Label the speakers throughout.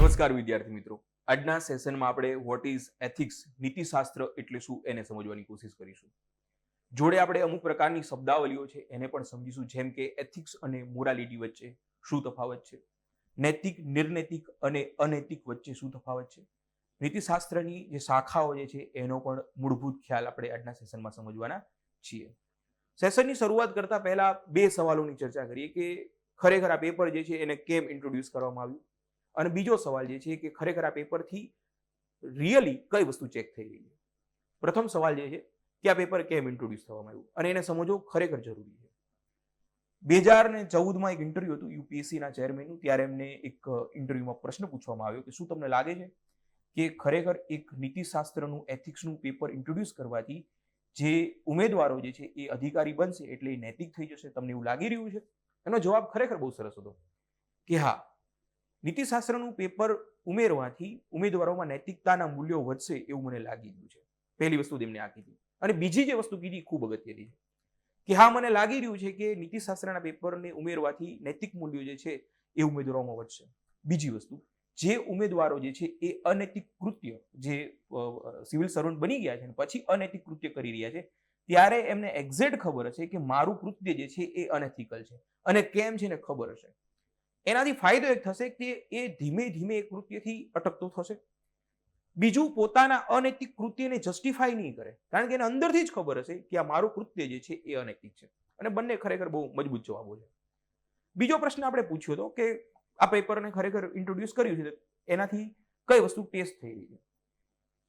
Speaker 1: નમસ્કાર વિદ્યાર્થી મિત્રો, આજના સેશનમાં આપણે વોટ ઇઝ એથિક્સ નીતિશાસ્ત્ર એટલે શું એને સમજવાની કોશિશ કરીશું. જોડે આપણે અમુક પ્રકારની શબ્દાવલીઓ છે એને પણ સમજીશું, જેમ કે એથિક્સ અને મોરાલિટી વચ્ચે શું તફાવત છે, નૈતિક નિર્નૈતિક અને અનૈતિક વચ્ચે શું તફાવત છે, નીતિશાસ્ત્રની જે શાખાઓ જે છે એનો પણ મૂળભૂત ખ્યાલ આપણે આજના સેશનમાં સમજવાના છીએ. સેશનની શરૂઆત કરતા પહેલા બે સવાલોની ચર્ચા કરીએ કે ખરેખર આ પેપર જે છે એને કેમ ઇન્ટ્રોડ્યુસ કરવામાં આવ્યું, અને બીજો સવાલ જે છે કે ખરેખર આ પેપરથી રિયલી કઈ વસ્તુ ચેક થઈ રહી છે. પ્રથમ સવાલ જે છે કે આ પેપર કેમ ઇન્ટ્રોડ્યુસ થવામાં આવ્યું અને એને સમજવું ખરેખર જરૂરી છે. 2014માં એક ઇન્ટરવ્યુ હતું યુપીએસસીના ચેરમેનનું. ત્યારે એમને એક ઇન્ટરવ્યુમાં પ્રશ્ન પૂછવામાં આવ્યો કે શું તમને લાગે છે કે ખરેખર એક નીતિશાસ્ત્રનું એથિક્સનું પેપર ઇન્ટ્રોડ્યુસ કરવાથી જે ઉમેદવારો જે છે એ અધિકારી બનશે એટલે એ નૈતિક થઈ જશે, તમને એવું લાગી રહ્યું છે? એનો જવાબ ખરેખર બહુ સરસ હતો કે હા, નીતિશાસ્ત્રનું પેપર ઉમેરવાથી ઉમેદવારોમાં નૈતિકતાના મૂલ્યો વધશે એવું મને લાગી રહ્યું છે. પહેલી વસ્તુ તેમણે આ કીધી. અને બીજી જે વસ્તુ કીધી ખૂબ અગત્યની છે કે હા, મને લાગી રહ્યું છે કે નીતિશાસ્ત્રના પેપરને ઉમેરવાથી નૈતિક મૂલ્યો જે છે એ ઉમેદવારોમાં વધશે. બીજી વસ્તુ, જે ઉમેદવારો જે છે એ અનૈતિક કૃત્ય, જે સિવિલ સર્વન્ટ બની ગયા છે અને પછી અનૈતિક કૃત્ય કરી રહ્યા છે, ત્યારે એમને એક્ઝેક્ટ ખબર હશે કે મારું કૃત્ય જે છે એ અનએથિકલ છે અને કેમ છે ને ખબર હશે. એનાથી ફાયદો એક થશે કે એ ધીમે ધીમે એ કૃત્યથી અટકતો થશે. બીજું, પોતાના અનૈતિક કૃત્યને જસ્ટિફાય નહીં કરે, કારણ કે એને અંદરથી જ ખબર હશે કે આ મારું કૃત્ય જે છે એ અનૈતિક છે. અને બંને ખરેખર બહુ મજબૂત જવાબો છે. બીજો પ્રશ્ન આપણે પૂછ્યો હતો કે આ પેપરને ખરેખર ઇન્ટ્રોડ્યુસ કર્યું છે એનાથી કઈ વસ્તુ ટેસ્ટ થઈ રહી છે.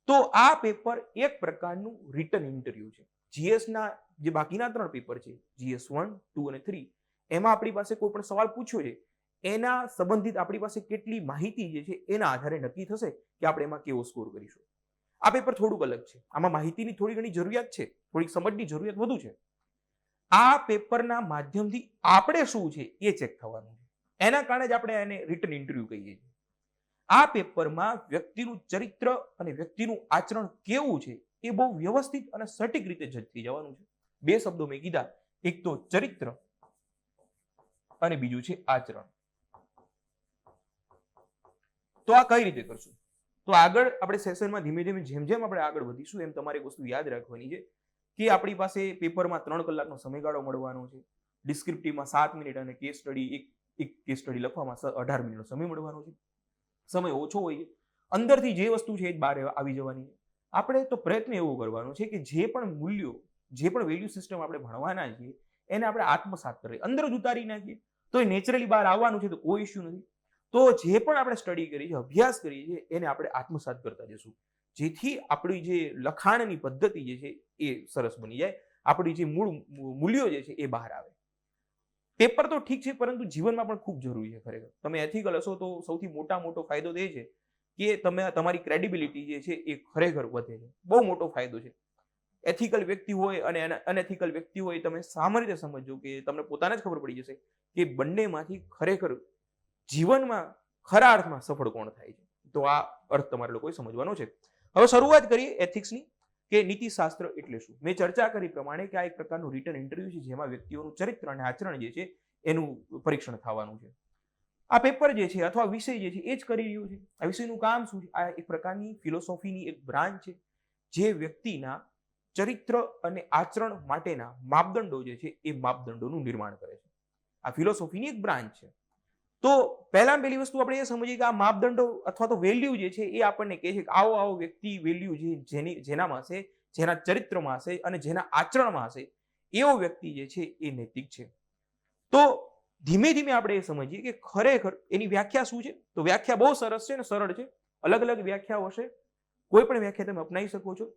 Speaker 1: તો આ પેપર એક પ્રકારનું રિટન ઇન્ટરવ્યુ છે. જીએસના જે બાકીના 3 પેપર છે, GS 1, 2 અને 3, એમાં આપણી પાસે કોઈ પણ સવાલ પૂછ્યો છે એના સંબંધિત આપણી પાસે કેટલી માહિતી જે છે એના આધારે નક્કી થશે કે આપણે એમાં કેવો સ્કોર કરીશું. આ પેપર થોડુંક અલગ છે. આમાં માહિતીની થોડી ઘણી જરૂરિયાત છે, થોડીક સમજની જરૂરિયાત વધુ છે. આ પેપરના માધ્યમથી આપણે શું છે એ ચેક થવાનું છે. એના કારણે જ આપણે એને રિટન ઇન્ટરવ્યુ કહીએ છીએ. આ પેપરમાં વ્યક્તિનું ચરિત્ર અને વ્યક્તિનું આચરણ કેવું છે એ બહુ વ્યવસ્થિત અને સટીક રીતે જજ થઈ જવાનું છે. 2 શબ્દો મેં કીધા, એક તો ચરિત્ર અને બીજું છે આચરણ. તો આ કઈ રીતે કરશું? તો આગળ આપણે સેશનમાં ધીમે ધીમે જેમ જેમ આપણે આગળ વધીશું એમ તમારે એક વસ્તુ યાદ રાખવાની છે કે આપણી પાસે પેપરમાં 3 કલાકનો સમયગાળો મળવાનો છે. ડિસ્ક્રિપ્ટિવમાં 7 મિનિટ અને કેસ સ્ટડી એક કેસ સ્ટડી લખવામાં 18 મિનિટનો સમય મળવાનો છે. સમય ઓછો હોય છે, અંદરથી જે વસ્તુ છે એ જ બહાર આવી જવાની છે. આપણે તો પ્રયત્ન એવો કરવાનો છે કે જે પણ મૂલ્યો, જે પણ વેલ્યુ સિસ્ટમ આપણે ભણવાના છીએ એને આપણે આત્મસાત કરીએ, અંદર જ ઉતારી નાખીએ તો એ નેચરલી બહાર આવવાનું છે, તો કોઈ ઇશ્યુ નથી. તો જે પણ આપણે સ્ટડી કરીએ છીએ, અભ્યાસ કરીએ છીએ, એને આપણે આત્મસાત કરતા જશું, જેથી આપણી જે લખાણની પદ્ધતિ જે છે એ સરસ બની જાય, આપણી જે મૂળ મૂલ્યો જે છે એ બહાર આવે. પેપર તો ઠીક છે, પરંતુ જીવનમાં પણ ખૂબ જરૂરી છે. ખરેખર તમે એથિકલ હશો તો સૌથી મોટો ફાયદો એ છે કે તમે તમારી ક્રેડિબિલિટી જે છે એ ખરેખર વધે છે. બહુ મોટો ફાયદો છે. એથિકલ વ્યક્તિ હોય અને અનએથિકલ વ્યક્તિ હોય, તમે સામાન્ય રીતે સમજો કે તમને પોતાને જ ખબર પડી જશે કે બંનેમાંથી ખરેખર જીવનમાં ખરા અર્થમાં સફળ કોણ થાય છે. તો આ અર્થ તમારે લોકોએ સમજવાનો છે. હવે શરૂઆત કરીએ એથિક્સની કે નીતિશાસ્ત્ર એટલે શું. મેં ચર્ચા કરી પ્રમાણે કે આ એક પ્રકારનું રિટન ઇન્ટરવ્યુ છે જેમાં વ્યક્તિઓનું ચરિત્ર અને આચરણ જે છે એનું પરીક્ષણ થવાનું છે. આ પેપર જે છે અથવા વિષય જે છે એ જ કરી રહ્યું છે. આ વિષયનું કામ શું છે? આ એક પ્રકારની ફિલોસોફીની એક બ્રાન્ચ છે જે વ્યક્તિના ચરિત્ર અને આચરણ માટેના માપદંડો જે છે એ માપદંડોનું નિર્માણ કરે છે. આ ફિલોસોફીની એક બ્રાન્ચ છે. તો પહેલી વસ્તુ આપણે એ સમજીએ કે આ માપદંડો અથવા તો વેલ્યુ જે છે એ આપણને કહે છે કે આવો વ્યક્તિ વેલ્યુ જેનામાં હશે, જેના ચરિત્રમાં હશે અને જેના આચરણમાં હશે, એવો વ્યક્તિ જે છે એ નૈતિક છે. તો ધીમે ધીમે આપણે એ સમજીએ કે ખરેખર એની વ્યાખ્યા શું છે. તો વ્યાખ્યા બહુ સરસ છે અને સરળ છે. અલગ અલગ વ્યાખ્યાઓ હશે, કોઈ પણ વ્યાખ્યા તમે અપનાવી શકો છો.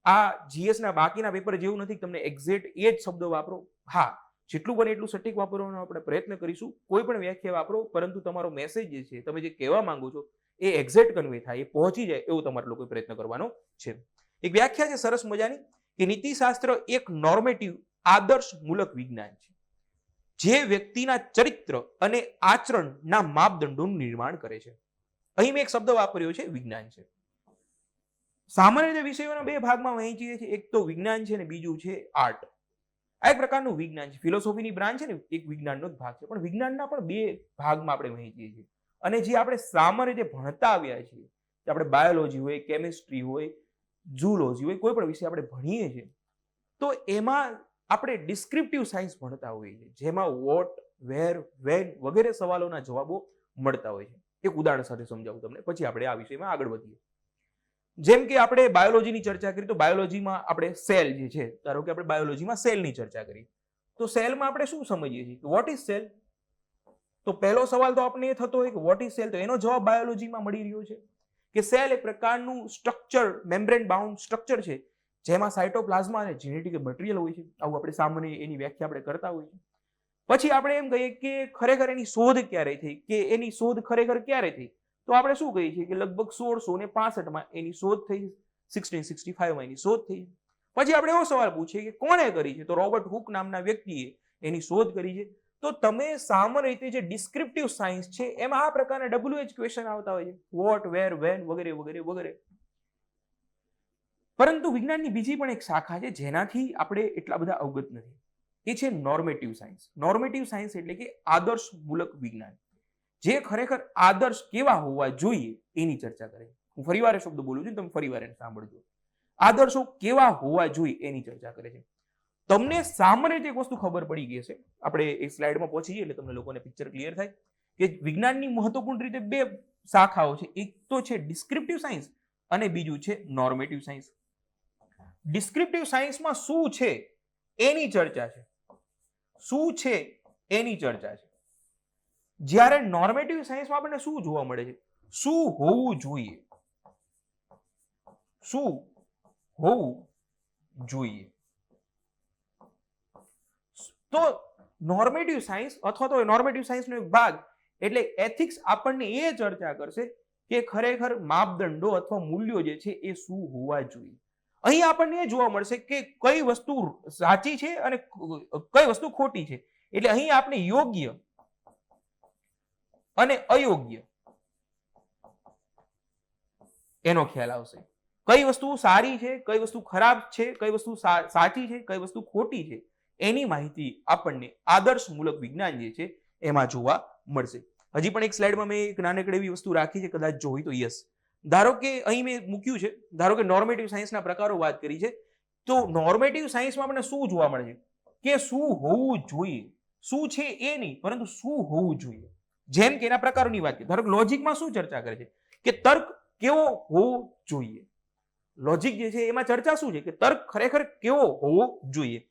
Speaker 1: આ જીએસના બાકીના પેપર જેવું નથી તમને એક્ઝેક્ટ એ જ શબ્દો વાપરો. હા, જેટલું બને એટલું સટીક વાપરવાનો આપણે પ્રયત્ન કરીશું. કોઈ પણ વ્યાખ્યા વાપરો, પરંતુ તમારો મેસેજ જે છે, તમે જે કહેવા માંગો છો એ એક્ઝેક્ટ કન્વે થાય, એ પહોંચી જાય એવો તમારે લોકોએ પ્રયત્ન કરવાનો છે. એક વ્યાખ્યા છે સરસ મજાની કે નીતિશાસ્ત્ર એક નોર્મેટિવ આદર્શમૂલક વિજ્ઞાન છે જે વ્યક્તિના ચરિત્ર અને આચરણના માપદંડોનું નિર્માણ કરે છે. અહીં મેં એક શબ્દ વાપર્યો છે, વિજ્ઞાન છે. સામાન્ય રીતે વિષયોના 2 ભાગમાં વહેંચીએ છીએ, એક તો વિજ્ઞાન છે અને બીજું છે આર્ટ. આ એક પ્રકારનું વિજ્ઞાન છે. ફિલોસોફીની બ્રાન્ચ છે ને, એક વિજ્ઞાનનો જ ભાગ છે, પણ વિજ્ઞાનના પણ 2 ભાગમાં આપણે વહેંચીએ છીએ. અને જે આપણે સામાન્ય રીતે ભણતા આવ્યા છીએ, આપણે બાયોલોજી હોય, કેમિસ્ટ્રી હોય, ઝૂલોજી હોય, કોઈ પણ વિષય આપણે ભણીએ છીએ, તો એમાં આપણે ડિસ્ક્રિપ્ટિવ સાયન્સ ભણતા હોઈએ છીએ, જેમાં વોટ, વેર, વેન વગેરે સવાલોના જવાબો મળતા હોય છે. એક ઉદાહરણ સાથે સમજાવું તમને, પછી આપણે આ વિષયમાં આગળ વધીએ. જેમ કે આપણે બાયોલોજીની ચર્ચા કરી, તો બાયોલોજીમાં આપણે સેલ જે છે, ધારો કે આપણે બાયોલોજીમાં સેલની ચર્ચા કરી, તો સેલમાં આપણે શું સમજીએ છીએ કે વોટ ઇઝ સેલ? તો પહેલો સવાલ તો આપણે એ થતો હોય કે વોટ ઇઝ સેલ, તો એનો જવાબ બાયોલોજીમાં મળી રહ્યો છે કે સેલ એક પ્રકારનું સ્ટ્રક્ચર, મેમ્બ્રેન બાઉન્ડ સ્ટ્રક્ચર છે, જેમાં સાયટોપ્લાઝમા અને જેનેટિક મટીરિયલ હોય છે. આવું આપણે સામાન્ય એની વ્યાખ્યા આપણે કરતા હોઈએ છીએ. પછી આપણે એમ કહીએ કે ખરેખર એની શોધ ક્યારે થઈ, કે એની શોધ ખરેખર ક્યારે થઈ, તો આપણે શું કહીએ છીએ કે લગભગ 1665 એની શોધ થઈ, 1665 એની શોધ થઈ. પછી આપણે એવો સવાલ પૂછીએ કે કોણે કરી છે, તો રોબર્ટ હુક નામના વ્યક્તિએ એની શોધ કરી છે. તો તમે સામાન્ય રીતે જે ડિસ્ક્રિપ્ટિવ સાયન્સ છે એમાં આ પ્રકારના WH ક્વેશ્ચન આવતા હોય છે, વોટ, વેર, વેન વગેરે વગેરે વગેરે. પરંતુ વિજ્ઞાનની બીજી પણ એક શાખા છે જેનાથી આપણે એટલા બધા અવગત નથી, એ છે નોર્મેટિવ સાયન્સ. નોર્મેટિવ સાયન્સ એટલે કે આદર્શમૂલક વિજ્ઞાન, જે ખરેખર આદર્શ કેવા હોવા જોઈએ એની ચર્ચા કરે. હું ફરીવાર શબ્દ બોલું છું, તમે ફરીવાર એને સાંભળજો. આદર્શો કેવા હોવા જોઈએ એની ચર્ચા કરે છે. તમને સામાન્ય રીતે એક વસ્તુ ખબર પડી ગઈ છે, આપણે એક સ્લાઇડમાં પહોંચી જઈએ એટલે તમને લોકોને પિક્ચર ક્લિયર થાય કે વિજ્ઞાનની મહત્વપૂર્ણ રીતે બે શાખાઓ છે. એક તો છે ડિસ્ક્રિપ્ટિવ સાયન્સ અને બીજું છે નોર્મેટિવ સાયન્સ. ડિસ્ક્રિપ્ટિવ સાયન્સમાં શું છે એની ચર્ચા છે, શું છે એની ચર્ચા છે. જ્યારે નોર્મેટિવ સાયન્સમાં આપણને શું જોવા મળે છે, શું હોવું જોઈએ, શું હોવું જોઈએ. તો નોર્મેટિવ સાયન્સ અથવા તો નોર્મેટિવ સાયન્સનો એક ભાગ એટલે એથિક્સ આપણને એ ચર્ચા કરશે કે ખરેખર માપદંડો અથવા મૂલ્યો જે છે એ શું હોવા જોઈએ. અહીં આપણને એ જોવા મળશે કે કઈ વસ્તુ સાચી છે અને કઈ વસ્તુ ખોટી છે. એટલે અહીં આપણે યોગ્ય અને અયોગ્ય એનો ખ્યાલ આવશે. કઈ વસ્તુ સારી છે, કઈ વસ્તુ ખરાબ છે, કઈ વસ્તુ સાચી છે, કઈ વસ્તુ ખોટી છે, એની માહિતી આપણને આદર્શમૂલક વિજ્ઞાન જે છે એમાં જોવા મળશે. હજી પણ એક સ્લાઇડમાં મેં એક નાનકડી એવી વસ્તુ રાખી છે, કદાચ જોઈ તો યસ. ધારો કે અહીં મેં મૂક્યું છે, ધારો કે નોર્મેટિવ સાયન્સના પ્રકારો વાત કરી છે, તો નોર્મેટિવ સાયન્સમાં આપણને શું જોવા મળે છે કે શું હોવું જોઈએ, શું છે એ નહીં પરંતુ શું હોવું જોઈએ. જેમ કે એના પ્રકારોની વાત કરીએ, ધારો કે લોજિકમાં શું ચર્ચા કરે છે કે તર્ક કેવો હોવો જોઈએ. લોજિક જે છે એમાં ચર્ચા શું છે કે તર્ક ખરેખર કેવો હોવો જોઈએ.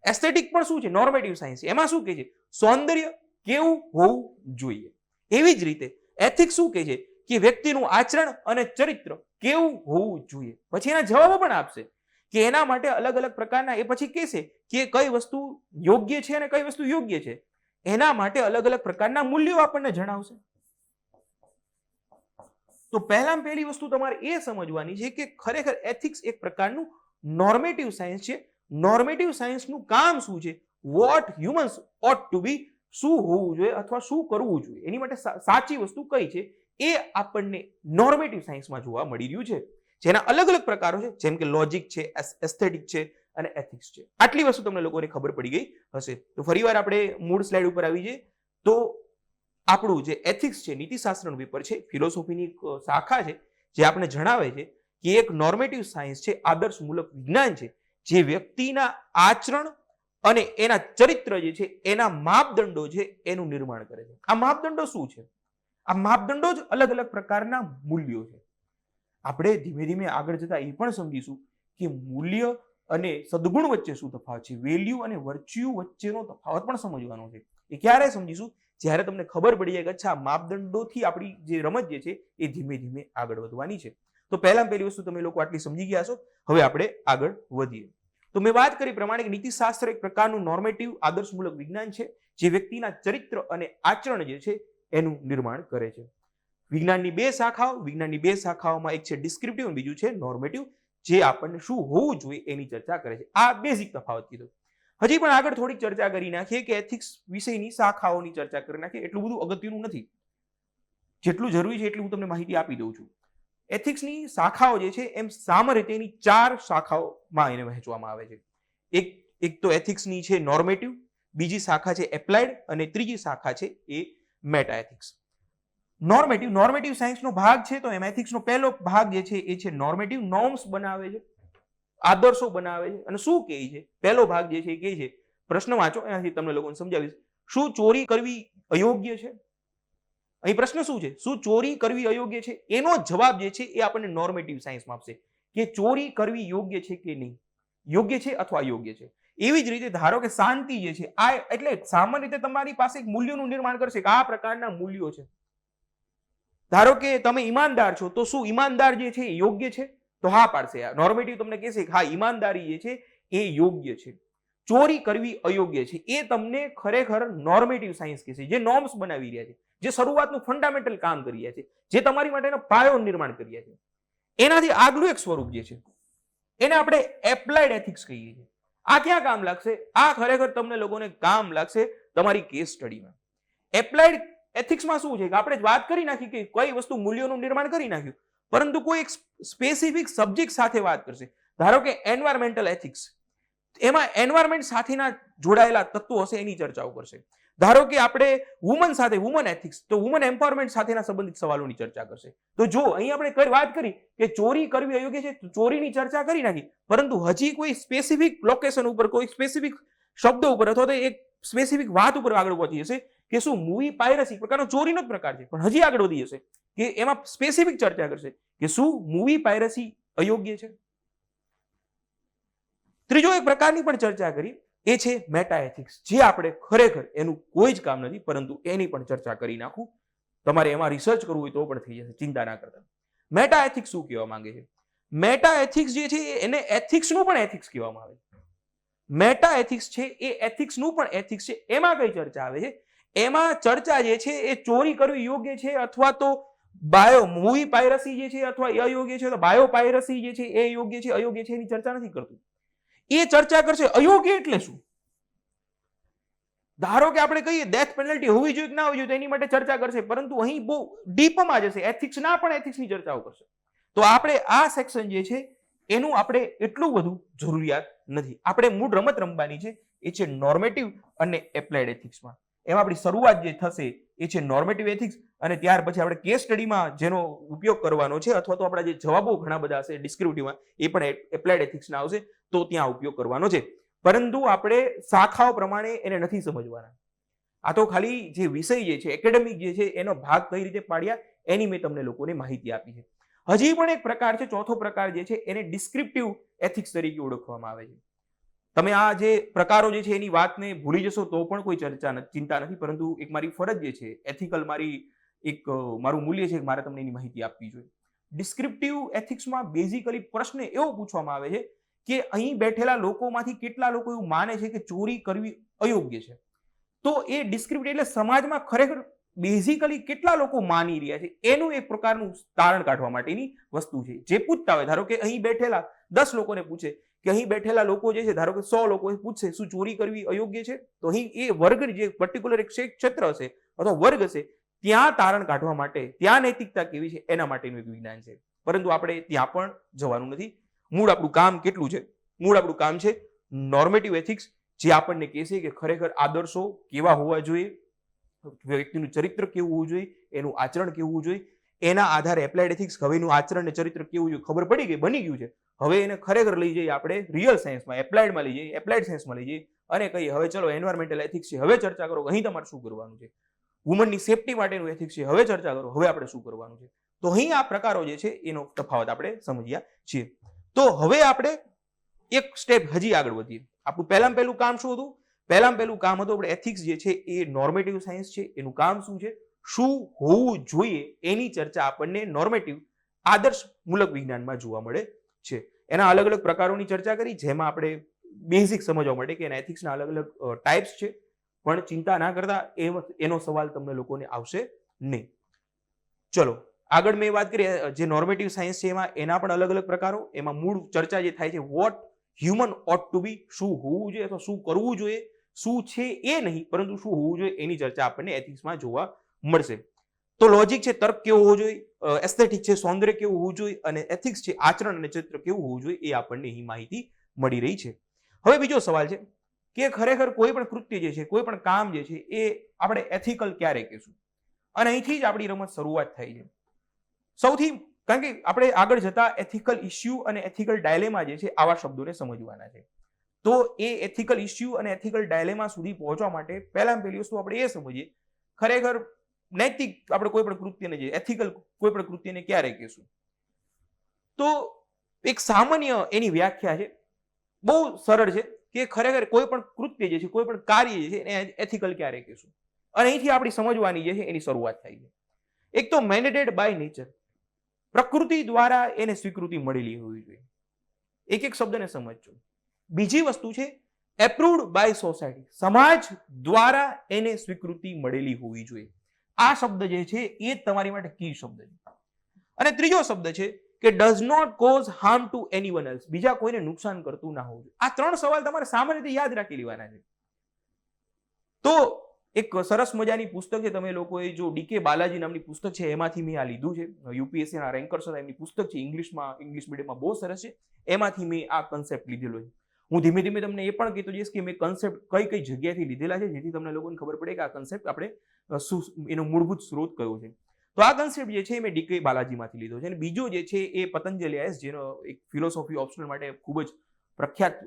Speaker 1: એસ્થેટિક પણ શું છે, નોર્મેટિવ સાયન્સ, એમાં શું કહે છે, સૌંદર્ય કેવું હોવું જોઈએ. એવી જ રીતે એથિક્સ શું કહે છે કે વ્યક્તિનું આચરણ અને ચરિત્ર કેવું હોવું જોઈએ. પછી એના જવાબો પણ આપશે કે એના માટે અલગ અલગ પ્રકારના, એ પછી કહેશે કે કઈ વસ્તુ યોગ્ય છે અને કઈ વસ્તુ યોગ્ય છે. એના માટે અલગ અલગ પ્રકારના મૂલ્યો આપણને જણાવશે. તો પહેલી વસ્તુ તમારે એ સમજવાની છે કે ખરેખર એથિક્સ એક પ્રકારનું નોર્મેટિવ સાયન્સ છે. નોર્મેટિવ સાયન્સનું કામ શું છે, વોટ હ્યુમન્સ ઓટ ટુ બી, શું હોવું જોઈએ અથવા શું કરવું જોઈએ, એની માટે સાચી વસ્તુ કઈ છે એ આપણને નોર્મેટિવ સાયન્સમાં જોવા મળી રહ્યું છે, જેના અલગ અલગ પ્રકારો છે, જેમ કે લોજિક છે, એસ્થેટિક છે અને એથિક્સ છે. આટલી વસ્તુ તમને લોકોને ખબર પડી ગઈ હશે. તો ફરીવાર આપણે મૂળ સ્લાઇડ ઉપર આવી જઈએ. તો આપણું જે એથિક્સ છે, નીતિશાસ્ત્રનું પેપર છે, ફિલોસોફીની એક શાખા છે, જે આપણે જણાવે છે કે એક નોર્મેટિવ સાયન્સ છે, આદર્શમૂલક વિજ્ઞાન છે, જે વ્યક્તિના આચરણ અને એના ચરિત્ર જે છે એના માપદંડો છે એનું નિર્માણ કરે છે. આ માપદંડો શું છે? આ માપદંડો જ અલગ અલગ પ્રકારના મૂલ્યો છે. આપણે ધીમે ધીમે આગળ જતા એ પણ સમજીશું કે મૂલ્ય અને સદગુણ વચ્ચે શું તફાવત છે, વેલ્યુ અને વર્ચ્યુ વચ્ચેનો તફાવત પણ સમજવાનો છે. એ ક્યારે સમજીશું? જ્યારે તમને ખબર પડી જાય કે અચ્છા માપદંડોથી આપણી જે રમત જે છે એ ધીમે ધીમે આગળ વધવાની છે. તો પહેલી વસ્તુ તમે લોકો આટલી સમજી ગયા છો. હવે આપણે આગળ વધીએ. તો મેં વાત કરી પ્રમાણે કે નીતિશાસ્ત્ર એક પ્રકારનું નોર્મેટિવ આદર્શમૂલક વિજ્ઞાન છે, જે વ્યક્તિના ચરિત્ર અને આચરણ જે છે એનું નિર્માણ કરે છે. વિજ્ઞાનની બે શાખાઓમાં એક છે ડિસ્ક્રિપ્ટિવ અને બીજું છે નોર્મેટિવ, જે આપણને શું હોવું જોઈએ એની ચર્ચા કરે છે. આ બેઝિક તફાવત કીધો. હજી પણ આગળ થોડીક ચર્ચા કરી નાખીએ કે એથિક્સ વિષયની શાખાઓની ચર્ચા કરી નાખીએ. એટલું બધું અગત્યનું નથી, જેટલું જરૂરી છે એટલું હું તમને માહિતી આપી દઉં છું. એથિક્સની શાખાઓ જે છે એમ સામાન્ય રીતે એની 4 શાખાઓમાં એને વહેંચવામાં આવે છે. એક તો એથિક્સની છે નોર્મેટિવ, બીજી શાખા છે એપ્લાઇડ અને ત્રીજી શાખા છે એ મેટા એથિક્સ. નોર્મેટિવ સાયન્સનો ભાગ છે, તો એમાં એથિક્સનો પહેલો ભાગ જે છે એ છે નોર્મેટિવ. નોર્મ્સ બનાવે છે, આદર્શો બનાવે છે. અને શું કહે છે પહેલો ભાગ જે છે એ કહે છે, પ્રશ્ન વાંચો, એનાથી તમને લોકોને સમજાવીશ. શું ચોરી કરવી અયોગ્ય છે? અહીં પ્રશ્ન શું છે? શું ચોરી કરવી અયોગ્ય છે? એનો જવાબ જે છે એ આપણને નોર્મેટિવ સાયન્સમાં આપશે કે ચોરી કરવી યોગ્ય છે કે નહીં, યોગ્ય છે અથવા અયોગ્ય છે. એવી જ રીતે ધારો કે શાંતિ જે છે આ એટલે સામાન્ય રીતે તમારી પાસે એક મૂલ્યોનું નિર્માણ કરશે કે આ પ્રકારના મૂલ્યો છે. ધારો કે તમે ઈમાનદાર છો, તો શું ઈમાનદાર જે છે એ યોગ્ય છે? તો હા પાડશે. નોર્મેટિવ તમને કહેશે કે હા ઈમાનદારી જે છે એ યોગ્ય છે. ચોરી કરવી અયોગ્ય છે એ તમને ખરેખર નોર્મેટિવ સાયન્સ કહેશે, જે નોર્મ્સ બનાવી રહ્યા છે, જે શરૂઆતનું ફંડામેન્ટલ કામ કરી રહ્યા છે, જે તમારી માટેનો પાયો નિર્માણ કરી રહ્યા છે. એનાથી આગલું એક સ્વરૂપ જે છે એને આપણે એપ્લાઇડ એથિક્સ કહીએ છીએ. આ ક્યાં કામ લાગશે? આ ખરેખર તમને લોકોને કામ લાગશે તમારી કેસ સ્ટડીમાં. એપ્લાઇડ એથિક્સમાં શું છે કે આપણે વાત કરી નાખી કે કઈ વસ્તુ મૂલ્યોનું નિર્માણ કરી નાખ્યું, પરંતુ કોઈ એક સ્પેસિફિક સબ્જેક્ટ સાથે વાત કરશે. ધારો કે એન્વાયરમેન્ટલ એથિક્સ, એમાં એન્વાયરમેન્ટ સાથેના જોડાયેલા તત્વો હશે એની ચર્ચાઓ કરશે. ધારો કે આપણે વુમન સાથે વુમન એથિક્સ, તો વુમન એમ્પાવરમેન્ટ સાથેના સંબંધિત સવાલોની ચર્ચા કરશે. તો જો અહીં આપણે વાત કરી કે ચોરી કરવી અયોગ્ય છે, ચોરીની ચર્ચા કરી નાખી, પરંતુ હજી કોઈ સ્પેસિફિક લોકેશન ઉપર, કોઈ સ્પેસિફિક શબ્દ ઉપર અથવા તો એક સ્પેસિફિક વાત ઉપર આગળ પહોંચી જશે કે શું મૂવી પાયરસી પ્રકારનો ચોરીનો જ પ્રકાર છે, પણ હજી આગળ વધી જશે કે એમાં સ્પેસિફિક ચર્ચા કરશે કે શું મૂવી પાયરસી અયોગ્ય છે. ત્રીજો એક પ્રકારની પણ ચર્ચા કરી એ છે મેટા એથિક્સ, જે આપણે ખરેખર એનું કોઈ જ કામ નથી, પરંતુ એની પણ ચર્ચા કરી નાખું. તમારે એમાં રિસર્ચ કરવું હોય તો પણ થઈ જશે, ચિંતા ના કરતા. મેટા એથિક્સ શું કહેવા માંગે છે? મેટા એથિક્સ જે છે એને એથિક્સનું પણ એથિક્સ કહેવામાં આવે છે. મેટા એથિક્સ છે એ એથિક્સનું પણ એથિક્સ છે. એમાં કઈ ચર્ચા આવે છે? એમાં ચર્ચા જે છે એ ચોરી કરવી યોગ્ય છે અથવા તો મૂવી પાયરસી જે છે અથવા અયોગ્ય છે, તો બાયો પાયરસી જે છે એ યોગ્ય છે અયોગ્ય છે એની ચર્ચા નથી કરતું. એ ચર્ચા કરશે અયોગ્ય એટલે શું. ધારો કે આપણે કહીએ ડેથ પેનલ્ટી હોવી જોઈએ કે ના હોવી જોઈએ, તો એની માટે ચર્ચા કરશે, પરંતુ અહીં બહુ ડીપમાં જશે, એથિક્સના પણ એથિક્સની ચર્ચાઓ કરશે. તો આપણે આ સેક્શન જે છે એનું આપણે એટલું બધું જરૂરિયાત નથી. આપણે મૂળ રમત રમવાની છે એ છે નોર્મેટિવ અને એપ્લાઇડ એથિક્સમાં. એમાં આપણી શરૂઆત જે થશે એ છે નોર્મેટિવ એથિક્સ, અને ત્યાર પછી આપણે કેસ સ્ટડીમાં જેનો ઉપયોગ કરવાનો છે અથવા તો આપણા જે જવાબો ઘણા બધા હશે ડિસ્ક્રિપ્ટિવમાં એ પણ એપ્લાઇડ એથિક્સના આવશે, તો ત્યાં ઉપયોગ કરવાનો છે. પરંતુ આપણે શાખાઓ પ્રમાણે એને નથી સમજવાના. આ તો ખાલી જે વિષય જે છે એકેડેમિક જે છે એનો ભાગ કઈ રીતે પાડ્યા એની મેં તમને લોકોને માહિતી આપી છે. હજી પણ એક પ્રકાર છે, ચોથો પ્રકાર જે છે એને ડિસ્ક્રિપ્ટિવ એથિક્સ તરીકે ઓળખવામાં આવે છે. તમે આ જે પ્રકારો જે છે એની વાતને ભૂલી જશો તો પણ કોઈ ચિંતા નથી, પરંતુ એક મારી ફરજ જે છે એથિકલ મારું મૂલ્ય છે, મારે તમને એની માહિતી આપવી જોઈએ. ડિસ્ક્રિપ્ટિવ એથિક્સમાં બેઝિકલી પ્રશ્ન એવો પૂછવામાં આવે છે કે અહીં બેઠેલા લોકોમાંથી કેટલા લોકો એવું માને છે કે ચોરી કરવી અયોગ્ય છે. તો એ ડિસ્ક્રિપ્ટિવ એટલે સમાજમાં ખરેખર બેઝિકલી કેટલા લોકો માની રહ્યા છે એનું એક પ્રકારનું તારણ કાઢવા માટેની વસ્તુ છે. જે પૂછતા હોય, ધારો કે અહીં બેઠેલા 10 લોકોને પૂછે કે અહીં બેઠેલા લોકો જે છે, ધારો કે 100 લોકો પૂછશે શું ચોરી કરવી અયોગ્ય છે, તો અહીં એ વર્ગ જે પર્ટિક્યુલર એક ક્ષેત્ર હશે અથવા વર્ગ હશે ત્યાં તારણ કાઢવા માટે, ત્યાં નૈતિકતા કેવી છે એના માટેનું એક વિજ્ઞાન છે. પરંતુ આપણે ત્યાં પણ જવાનું નથી. મૂળ આપણું કામ કેટલું છે? મૂળ આપણું કામ છે નોર્મેટિવ એથિક્સ, જે આપણને કહેશે કે ખરેખર આદર્શો કેવા હોવા જોઈએ, વ્યક્તિનું ચરિત્ર કેવું હોવું જોઈએ, એનું આચરણ કેવું હોવું જોઈએ. એના આધારે એપ્લાઇડ એથિક્સ, હવે એનું આચરણ ને ચરિત્ર કેવું જોઈએ ખબર પડી ગઈ, બની ગયું છે. હવે એને ખરેખર લઈ જઈએ આપણે રિયલ સાયન્સમાં, એપ્લાઇડમાં લઈ જઈએ, એપ્લાઇડ સાયન્સમાં લઈ જઈએ અને કહીએ હવે ચલો એન્વાયરમેન્ટલ એથિક્સ છે, હવે ચર્ચા કરો અહીં તમારે શું કરવાનું છે. વુમનની સેફટી માટેનું એથિક્સ છે, હવે ચર્ચા કરો હવે આપણે શું કરવાનું છે. તો અહીં આ પ્રકારો જે છે એનો તફાવત આપણે સમજ્યા છીએ. તો હવે આપણે એક સ્ટેપ હજી આગળ વધીએ. આપણું પહેલું કામ શું હતું? પહેલું કામ હતું આપણે એથિક્સ જે છે એ નોર્મેટિવ સાયન્સ છે, એનું કામ શું છે, શું હોવું જોઈએ એની ચર્ચા આપણને નોર્મેટિવ આદર્શ મૂલક વિજ્ઞાનમાં જોવા મળે છે. એના અલગ અલગ પ્રકારોની ચર્ચા કરી, જેમાં આપણે બેઝિક સમજવા માટે કે એના એથિક્સના અલગ અલગ ટાઈપ્સ છે, પણ ચિંતા ના કરતા એનો સવાલ તમને લોકોને આવશે નહીં. ચલો આગળ મેં વાત કરી જે નોર્મેટિવ સાયન્સ છે એમાં એના પણ અલગ અલગ પ્રકારો, એમાં મૂળ ચર્ચા જે થાય છે વોટ હ્યુમન ઓટ ટુ બી, શું હોવું જોઈએ અથવા શું કરવું જોઈએ, શું છે એ નહીં પરંતુ શું હોવું જોઈએ એની ચર્ચા આપણને એથિક્સમાં જોવા મળશે. તો લોજિક છે તર્ક કેવો હોવો જોઈએ, એસ્થેટિક છે સૌંદર્ય કેવું હોવું જોઈએ, અને એથિક્સ છે આચરણ અને ચરિત્ર કેવું હોવું જોઈએ, એ આપણને અહીં માહિતી મળી રહી છે. હવે બીજો સવાલ છે કે ખરેખર કોઈ પણ કૃત્ય જે છે, કોઈ પણ કામ જે છે એ આપણે એથિકલ ક્યારે કહેશું? અને અહીંથી જ આપણી રમત શરૂઆત થાય છે. સૌથી કારણ કે આપણે આગળ જતા એથિકલ ઇસ્યુ અને એથિકલ ડાયલેમા જે છે આવા શબ્દોને સમજવાના છે. તો એ એથિકલ ઇસ્યુ અને એથિકલ ડાયલેમા સુધી પહોંચવા માટે પહેલામાં પહેલી વસ્તુ આપણે એ સમજીએ ખરેખર નૈતિક આપણે કોઈ પણ કૃત્યને જે એથિકલ કોઈ પણ કૃત્યને ક્યારે કહેશું. તો એક સામાન્ય એની વ્યાખ્યા છે, બહુ સરળ છે કે ખરેખર કોઈ પણ કૃત્ય જે છે કોઈ પણ કાર્ય જે છે એને એથિકલ ક્યારે કહેશું. અને અહીંથી આપણી સમજવાની જે છે એની શરૂઆત થાય છે. એક તો મેન્ડેટેડ બાય નેચર, પ્રકૃતિ દ્વારા એને સ્વીકૃતિ મળેલી હોવી જોઈએ. એક એક શબ્દને સમજજો. બીજી વસ્તુ છે એપ્રુવડ બાય સોસાયટી, સમાજ દ્વારા એને સ્વીકૃતિ મળેલી હોવી જોઈએ. આ શબ્દ જે છે એ તમારી માટે કી શબ્દ છે. અને ત્રીજો શબ્દ છે કે does not cause harm to anyone else, બીજા કોઈને નુકસાન કરતું ના હોવું જોઈએ. આ ત્રણ સવાલ તમારે સામાન્ય રીતે યાદ રાખી લેવાના છે. તો એક સરસ મજાની પુસ્તક છે, તમે લોકોએ જો ડીકે બાલાજી નામની પુસ્તક છે એમાંથી મેં આ લીધું છે. યુપીએસસી ના રેન્કર્સ હતા એમની પુસ્તક છે, ઇંગ્લિશ મીડિયમમાં બહુ સરસ છે. એમાંથી મેં આ કન્સેપ્ટ લીધેલો છે. હું ધીમે ધીમે તમને એ પણ કહેતો જઈશ કે મેં કન્સેપ્ટ કઈ કઈ જગ્યાએથી લીધેલા છે, જેથી તમને લોકોને ખબર પડે કે આ કન્સેપ્ટ આપણે એનો મૂળભૂત સ્ત્રોત કયો છે. તો આ કન્સેપ્ટ જે છે મેં ડીકે બાલાજીમાંથી લીધો છે. અને બીજો જે છે એ પતંજલિ આઈએસ, જેનો એક ફિલોસોફી ઓપ્શનલ માટે ખૂબ જ પ્રખ્યાત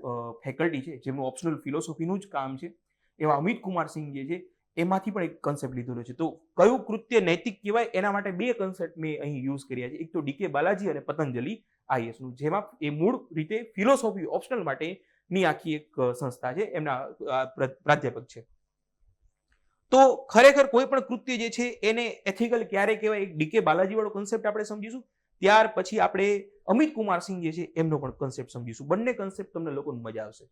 Speaker 1: ફેકલ્ટી છે, જેમનું ઓપ્શનલ ફિલોસોફીનું જ કામ છે, એવા અમિત કુમાર સિંહ જે છે એમાંથી પણ એક કન્સેપ્ટ લીધેલો છે. તો કયું કૃત્ય નૈતિક કહેવાય એના માટે બે કન્સેપ્ટ મેં અહીં યુઝ કર્યા છે. એક તો ડીકે બાલાજી અને પતંજલિ આઈએસ નું, જેમાં એ મૂળ રીતે ફિલોસોફી ઓપ્શનલ માટેની આખી એક સંસ્થા છે, એમના પ્રાધ્યાપક છે. તો ખરેખર કોઈ પણ કૃત્ય જે છે એને એથિકલ ક્યારે કહેવાય, એક ડીકે બાલાજી વાળો કન્સેપ્ટ આપણે સમજીશું. ત્યાર પછી આપણે અમિત કુમાર સિંહ જે છે એમનો પણ કન્સેપ્ટ સમજીશું. બંને કન્સેપ્ટ તમને લોકોને મજા આવશે.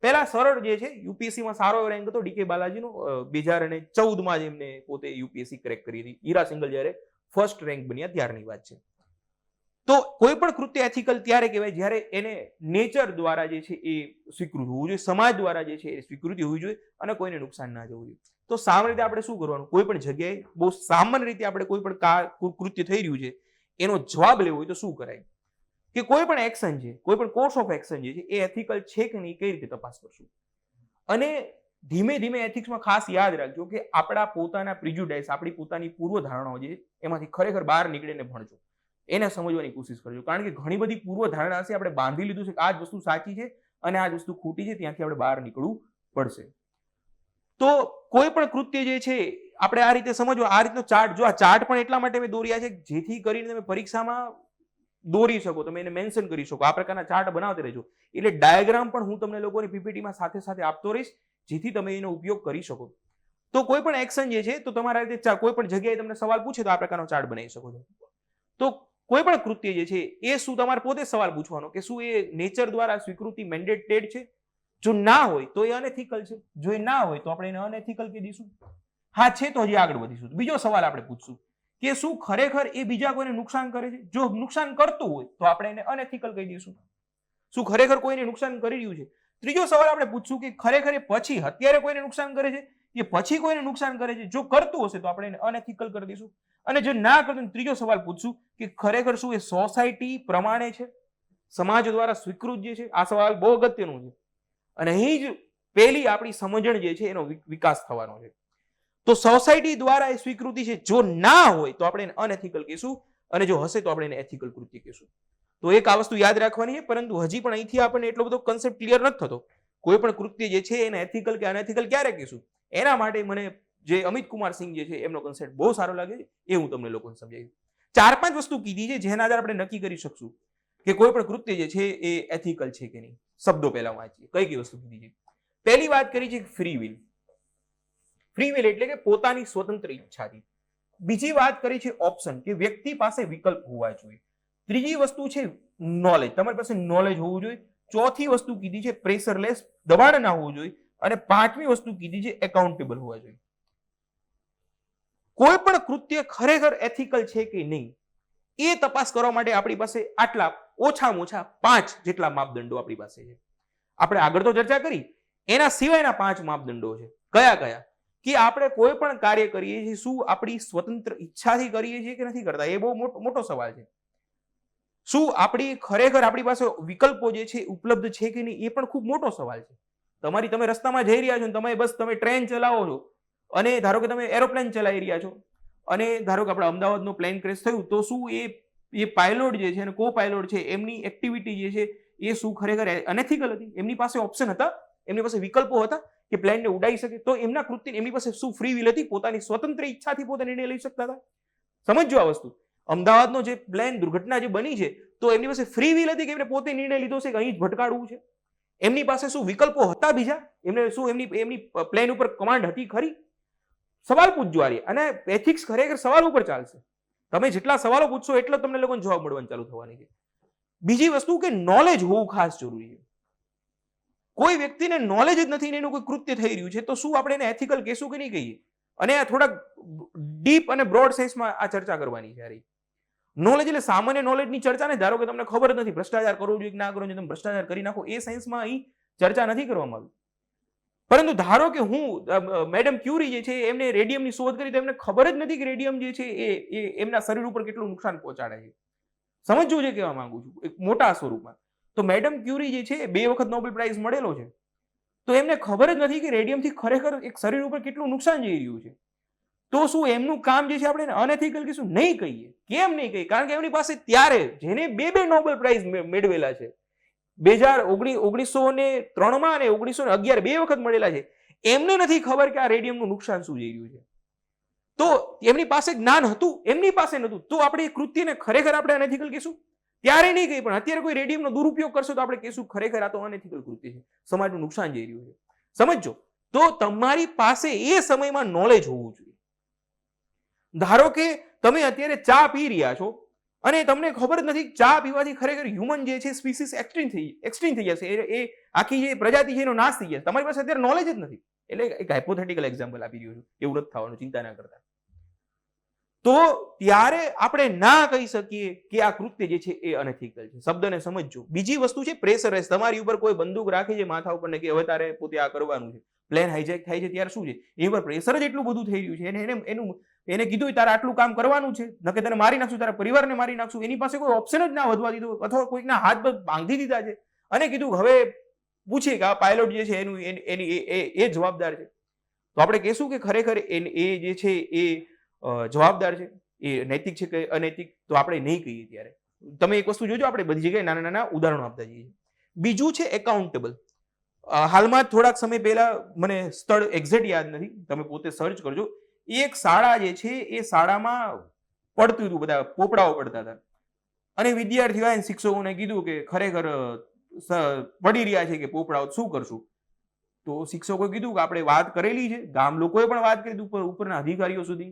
Speaker 1: પહેલા સરળ જે છે, યુપીએસસીમાં સારો રેન્ક હતો ડીકે બાલાજીનો 2014માં જ એમને પોતે યુપીએસસી ક્રેક કરી હતી. ઈરા સિંગલ જ્યારે ફર્સ્ટ રેન્ક બન્યા ત્યારની વાત છે. તો કોઈ પણ કૃત્ય એથિકલ ત્યારે કહેવાય જ્યારે એને નેચર દ્વારા જે છે એ સ્વીકૃત હોવું જોઈએ, સમાજ દ્વારા જે છે એ સ્વીકૃતિ હોવી જોઈએ અને કોઈને નુકસાન ના જવું જોઈએ. તો સામાન્ય રીતે આપણે શું કરવાનું, કોઈ પણ જગ્યાએ બહુ સામાન્ય રીતે આપણે કોઈ પણ કૃત્ય થઈ રહ્યું છે એનો જવાબ લેવો હોય તો શું કરાય, કે કોઈ પણ એક્શન છે, કોઈ પણ કોર્સ ઓફ એક્શન જે છે એ એથિકલ છે કે નહીં, કઈ રીતે તપાસ કરશું. અને ધીમે ધીમે એથિક્સમાં ખાસ યાદ રાખજો કે આપણા પોતાના પ્રિજ્યુડાઇસ, આપણી પોતાની પૂર્વ ધારણાઓ જે એમાંથી ખરેખર બહાર નીકળીને ભણજો, એને સમજવાની કોશિશ કરજો. કારણ કે ઘણી બધી પૂર્વ ધારણા છે, આપણે બાંધી લીધું છે કે આ જ વસ્તુ સાચી છે અને આ જ વસ્તુ ખોટી છે, ત્યાંથી આપણે બહાર નીકળવું પડશે. તો કોઈ પણ કૃત્ય જે છે આપણે આ રીતે સમજવું. આ રીતનો ચાર્ટ, જો આ ચાર્ટ પણ એટલા માટે મેં દોર્યા છે જેથી કરીને તમે પરીક્ષામાં દોરી શકો, તમે એને મેન્શન કરી શકો. આ પ્રકારના ચાર્ટ બનાવતા રહેજો. એટલે ડાયાગ્રામ પણ હું તમને લોકોની પીપીટીમાં સાથે સાથે આપતો રહીશ, જેથી તમે એનો ઉપયોગ કરી શકો. તો કોઈ પણ એક્શન જે છે તો તમારા રીતે કોઈ પણ જગ્યાએ તમને સવાલ પૂછે તો આ પ્રકારનો ચાર્ટ બનાવી શકો છો. તો કોઈ પણ કૃત્ય જે છે એ શું તમારે પોતે સવાલ પૂછવાનો કે શું એ નેચર દ્વારા સ્વીકૃતિ મેન્ડેટેડ છે. જો ના હોય તો એ અનએથિકલ છે, જો એ ના હોય તો આપણે એને અનએથિકલ કહી દઈશું. હા છે તો હજી આગળ વધીશું. બીજો સવાલ આપણે પૂછશું કે શું ખરેખર એ બીજા કોઈને નુકસાન કરે છે. જો નુકસાન કરતું હોય તો આપણે એને અનએથિકલ કહી દઈશું. શું ખરેખર કોઈને નુકસાન કરી રહ્યું છે. ત્રીજો સવાલ આપણે પૂછશું કે ખરેખર એ પછી અત્યારે કોઈને નુકસાન કરે છે, એ પછી કોઈને નુકસાન કરે છે. જો કરતું હશે તો આપણે એને અનએથિકલ કરી દઈશું. અને જો ના કરતું, ત્રીજો સવાલ પૂછશું કે ખરેખર શું એ સોસાયટી પ્રમાણે છે, સમાજ દ્વારા સ્વીકૃત જે છે. આ સવાલ બહુ અગત્યનો છે અને અહીં જ પહેલી આપણી સમજણ જે છે એનો વિકાસ થવાનો છે. તો સોસાયટી દ્વારા એ સ્વીકૃતિ છે. જો ના હોય તો આપણે એને અનએથિકલ કહીશું અને જો હશે તો આપણે એને એથિકલ કૃત્ય કહીશું. તો એક આ વસ્તુ યાદ રાખવાની છે, પરંતુ હજી પણ અહીંથી આપણને એટલો બધો કન્સેપ્ટ ક્લિયર નથી થતો. કોઈ પણ કૃત્ય જે છે એને એથિકલ કે અનએથિકલ ક્યારે કહીશું, એના માટે મને જે અમિત કુમાર સિંહ જે છે એમનો કન્સેપ્ટ બહુ સારો લાગે છે, એ હું તમને લોકોને સમજાવી. 4-5 વસ્તુ કીધી છે જેના આધારે આપણે નક્કી કરી શકશું કે કોઈ પણ કૃત્ય જે છે એ એથિકલ છે કે નહીં. શબ્દો પહેલા વાંચીએ કઈ કઈ વસ્તુ કીધી છે. પહેલી વાત કરી છે ફ્રી વિલ. ફ્રી વિલ એટલે કે પોતાની સ્વતંત્ર ઈચ્છાથી. બીજી વાત કરી છે ઓપ્શન, કે વ્યક્તિ પાસે વિકલ્પ હોવા જોઈએ. ત્રીજી વસ્તુ છે નોલેજ, તમારી પાસે નોલેજ હોવું જોઈએ. ચોથી વસ્તુ કીધી છે પ્રેશરલેસ, દબાણ ના હોવું જોઈએ. અને પાંચમી વસ્તુ કીધી છે એકાઉન્ટેબલ હોવા જોઈએ. કોઈ પણ કૃત્ય ખરેખર એથિકલ છે કે નહીં એ તપાસ કરવા માટે આપણી પાસે આટલા ઓછામાં ઓછા 5 જેટલા માપદંડો આપણી પાસે છે. આપણે આગળ તો ચર્ચા કરી, એના સિવાયના 5 માપદંડો છે. કયા કયા? કે આપણે કોઈ પણ કાર્ય કરીએ છીએ શું આપણી સ્વતંત્ર ઈચ્છાથી કરીએ છીએ કે નથી કરતા, એ બહુ મોટો સવાલ છે. શું આપણી ખરેખર આપણી પાસે વિકલ્પો જે છે ઉપલબ્ધ છે કે નહીં, એ પણ ખૂબ મોટો સવાલ છે. તમે રસ્તામાં જઈ રહ્યા છો, તમે ટ્રેન ચલાવો છો અને ધારો કે તમે એરોપ્લેન ચલાવી રહ્યા છો, અને ધારો કે આપણે અમદાવાદનો પ્લેન ક્રેશ થયું તો શું એ પાયલોટ જે છે અને કો પાયલોટ છે એમની એક્ટિવિટી જે છે એ શું ખરેખર અનએથિકલ હતી? એમની પાસે ઓપ્શન હતા, એમની પાસે વિકલ્પો હતા કે પ્લેનને ઉડાઈ શકે? તો એમના કૃત્ય એમની પાસે શું ફ્રી વિલ હતી? પોતાની સ્વતંત્ર ઈચ્છાથી પોતે નિર્ણય લઈ શકતા હતા? સમજો આ વસ્તુ. અમદાવાદનો જે પ્લેન દુર્ઘટના જે બની છે તો એમની પાસે ફ્રી વિલ હતી કે એમને પોતે નિર્ણય લીધો છે કે અહીં જ ભટકાડવું છે? એમની પાસે શું વિકલ્પો હતા બીજા? એમને શું એમની પ્લેન ઉપર કમાન્ડ હતી ખરી? સવાલ પૂછજો આર્ય. અને એથિક્સ ખરેખર સવાલ ઉપર ચાલશે. તમે જેટલા સવાલો પૂછશો એટલો તમને લોકોને જવાબ મળવાનું ચાલુ થવાની છે. બીજી વસ્તુ કે નોલેજ હોવું ખાસ જરૂરી છે. કોઈ વ્યક્તિને નોલેજ જ નથી ને એનું કોઈ કૃત્ય થઈ રહ્યું છે તો શું આપણે એને એથિકલ કહેશું કે નહીં કહીએ? અને આ થોડાક ડીપ અને બ્રોડ સેન્સમાં આ ચર્ચા કરવાની છે. નોલેજ એટલે સામાન્ય નોલેજની ચર્ચા ને. ધારો કે તમને ખબર જ નથી ભ્રષ્ટાચાર કરવો જોઈએ કે ના કરવો જોઈએ, તમે ભ્રષ્ટાચાર કરી નાખો, એ સાયન્સમાં અહીં ચર્ચા નથી કરવામાં આવી. પરંતુ ધારો કે હું મેડમ ક્યુરી જે છે એમને રેડિયમની શોધ કરી તો એમને ખબર જ નથી કે રેડિયમ જે છે એ એમના શરીર ઉપર કેટલું નુકસાન પહોંચાડે છે. સમજવું છે કહેવા માંગુ છું એક મોટા સ્વરૂપમાં. તો મેડમ ક્યુરી જે છે 2 વખત નોબેલ પ્રાઇઝ મળેલો છે તો એમને ખબર જ નથી કે રેડિયમથી ખરેખર એક શરીર ઉપર કેટલું નુકસાન જઈ રહ્યું છે. તો શું એમનું કામ જે છે આપણે અનએથિકલ કહીશું? નહીં કહીએ. કેમ નહીં કહીએ? કારણ કે એમની પાસે ત્યારે જેને 2 નોબેલ પ્રાઇઝ મેળવેલા છે 1903માં અને 1911 2 વખત મળેલા છે, એમને નથી ખબર કે આ રેડિયમનું નુકસાન શું જઈ રહ્યું છે. તો એમની પાસે જ્ઞાન હતું, એમની પાસે નહોતું. તો આપણે એ કૃત્યને ખરેખર આપણે અનએથિકલ કહીશું? ત્યારે નહીં કહીએ, પણ અત્યારે કોઈ રેડિયમનો દુરુપયોગ કરશો તો આપણે કહીશું ખરેખર આ તો અનએથિકલ કૃત્ય છે, સમાજનું નુકસાન જઈ રહ્યું છે. સમજો. તો તમારી પાસે એ સમયમાં નોલેજ હોવું જોઈએ. ધારો કે તમે અત્યારે ચા પી રહ્યા છો અને તમને ખબર જ નથી ચા પીવાથી ખરેખર હ્યુમન જે છે સ્પીસીસ એક્સટિંક્ટ થઈ જશે, એ આખી જે પ્રજાતિ છે એનો નાશ થઈ જશે. તમારી પાસે અત્યારે નોલેજ જ નથી. એટલે એક હાઇપોથેટિકલ એક્ઝામ્પલ આપી રહ્યો છું, એવું નથી થવાનું, ચિંતા ના કરતા. તો ત્યારે આપણે ના કહી શકીએ કે આ કૃત્ય જે છે એ અનએથિકલ છે. શબ્દને સમજજો. બીજી વસ્તુ છે પ્રેશરાઇઝ. તમારી ઉપર કોઈ બંદૂક રાખે છે માથા ઉપર ને કે હવે તારે પોતે આ કરવાનું છે, પ્લેન હાઈજેક થાય છે ત્યારે શું છે એ પર પ્રેશર જ એટલું બધું થઈ રહ્યું છે. એને કીધું તારે આટલું કામ કરવાનું છે, નકે તને મારી નાખશું, તારા પરિવારને મારી નાખશું. એની પાસે કોઈ ઓપ્શન જ ના વધવા દીધો અથવા કોઈકના હાથ બાંધી દીધા છે અને કીધું હવે પૂછીએ કે આ પાયલોટ જે છે એની એ જવાબદાર છે. તો આપણે કહેશું કે ખરેખર એ જે છે એ જવાબદાર છે, એ નૈતિક છે કે અનૈતિક? તો આપણે નહીં કહીએ. ત્યારે તમે એક વસ્તુ જોજો, આપણે બધી જગ્યાએ નાના નાના ઉદાહરણો આપતા જઈએ. બીજું છે એકાઉન્ટેબલ. હાલમાં થોડાક સમય પહેલા, મને સ્થળ એક્ઝેક્ટ યાદ નથી, તમે પોતે સર્ચ કરજો. એક શાળા જે છે એ શાળામાં પડતું હતું, બધા પોપડાઓ પડતા હતા અને વિદ્યાર્થીઓ આવીને શિક્ષકોને કીધું કે ખરેખર પડી રહ્યા છે કે પોપડાઓ, શું કરશું? તો શિક્ષકોએ કીધું કે આપણે વાત કરેલી છે, ગામ લોકોએ પણ વાત કરી ઉપરના અધિકારીઓ સુધી,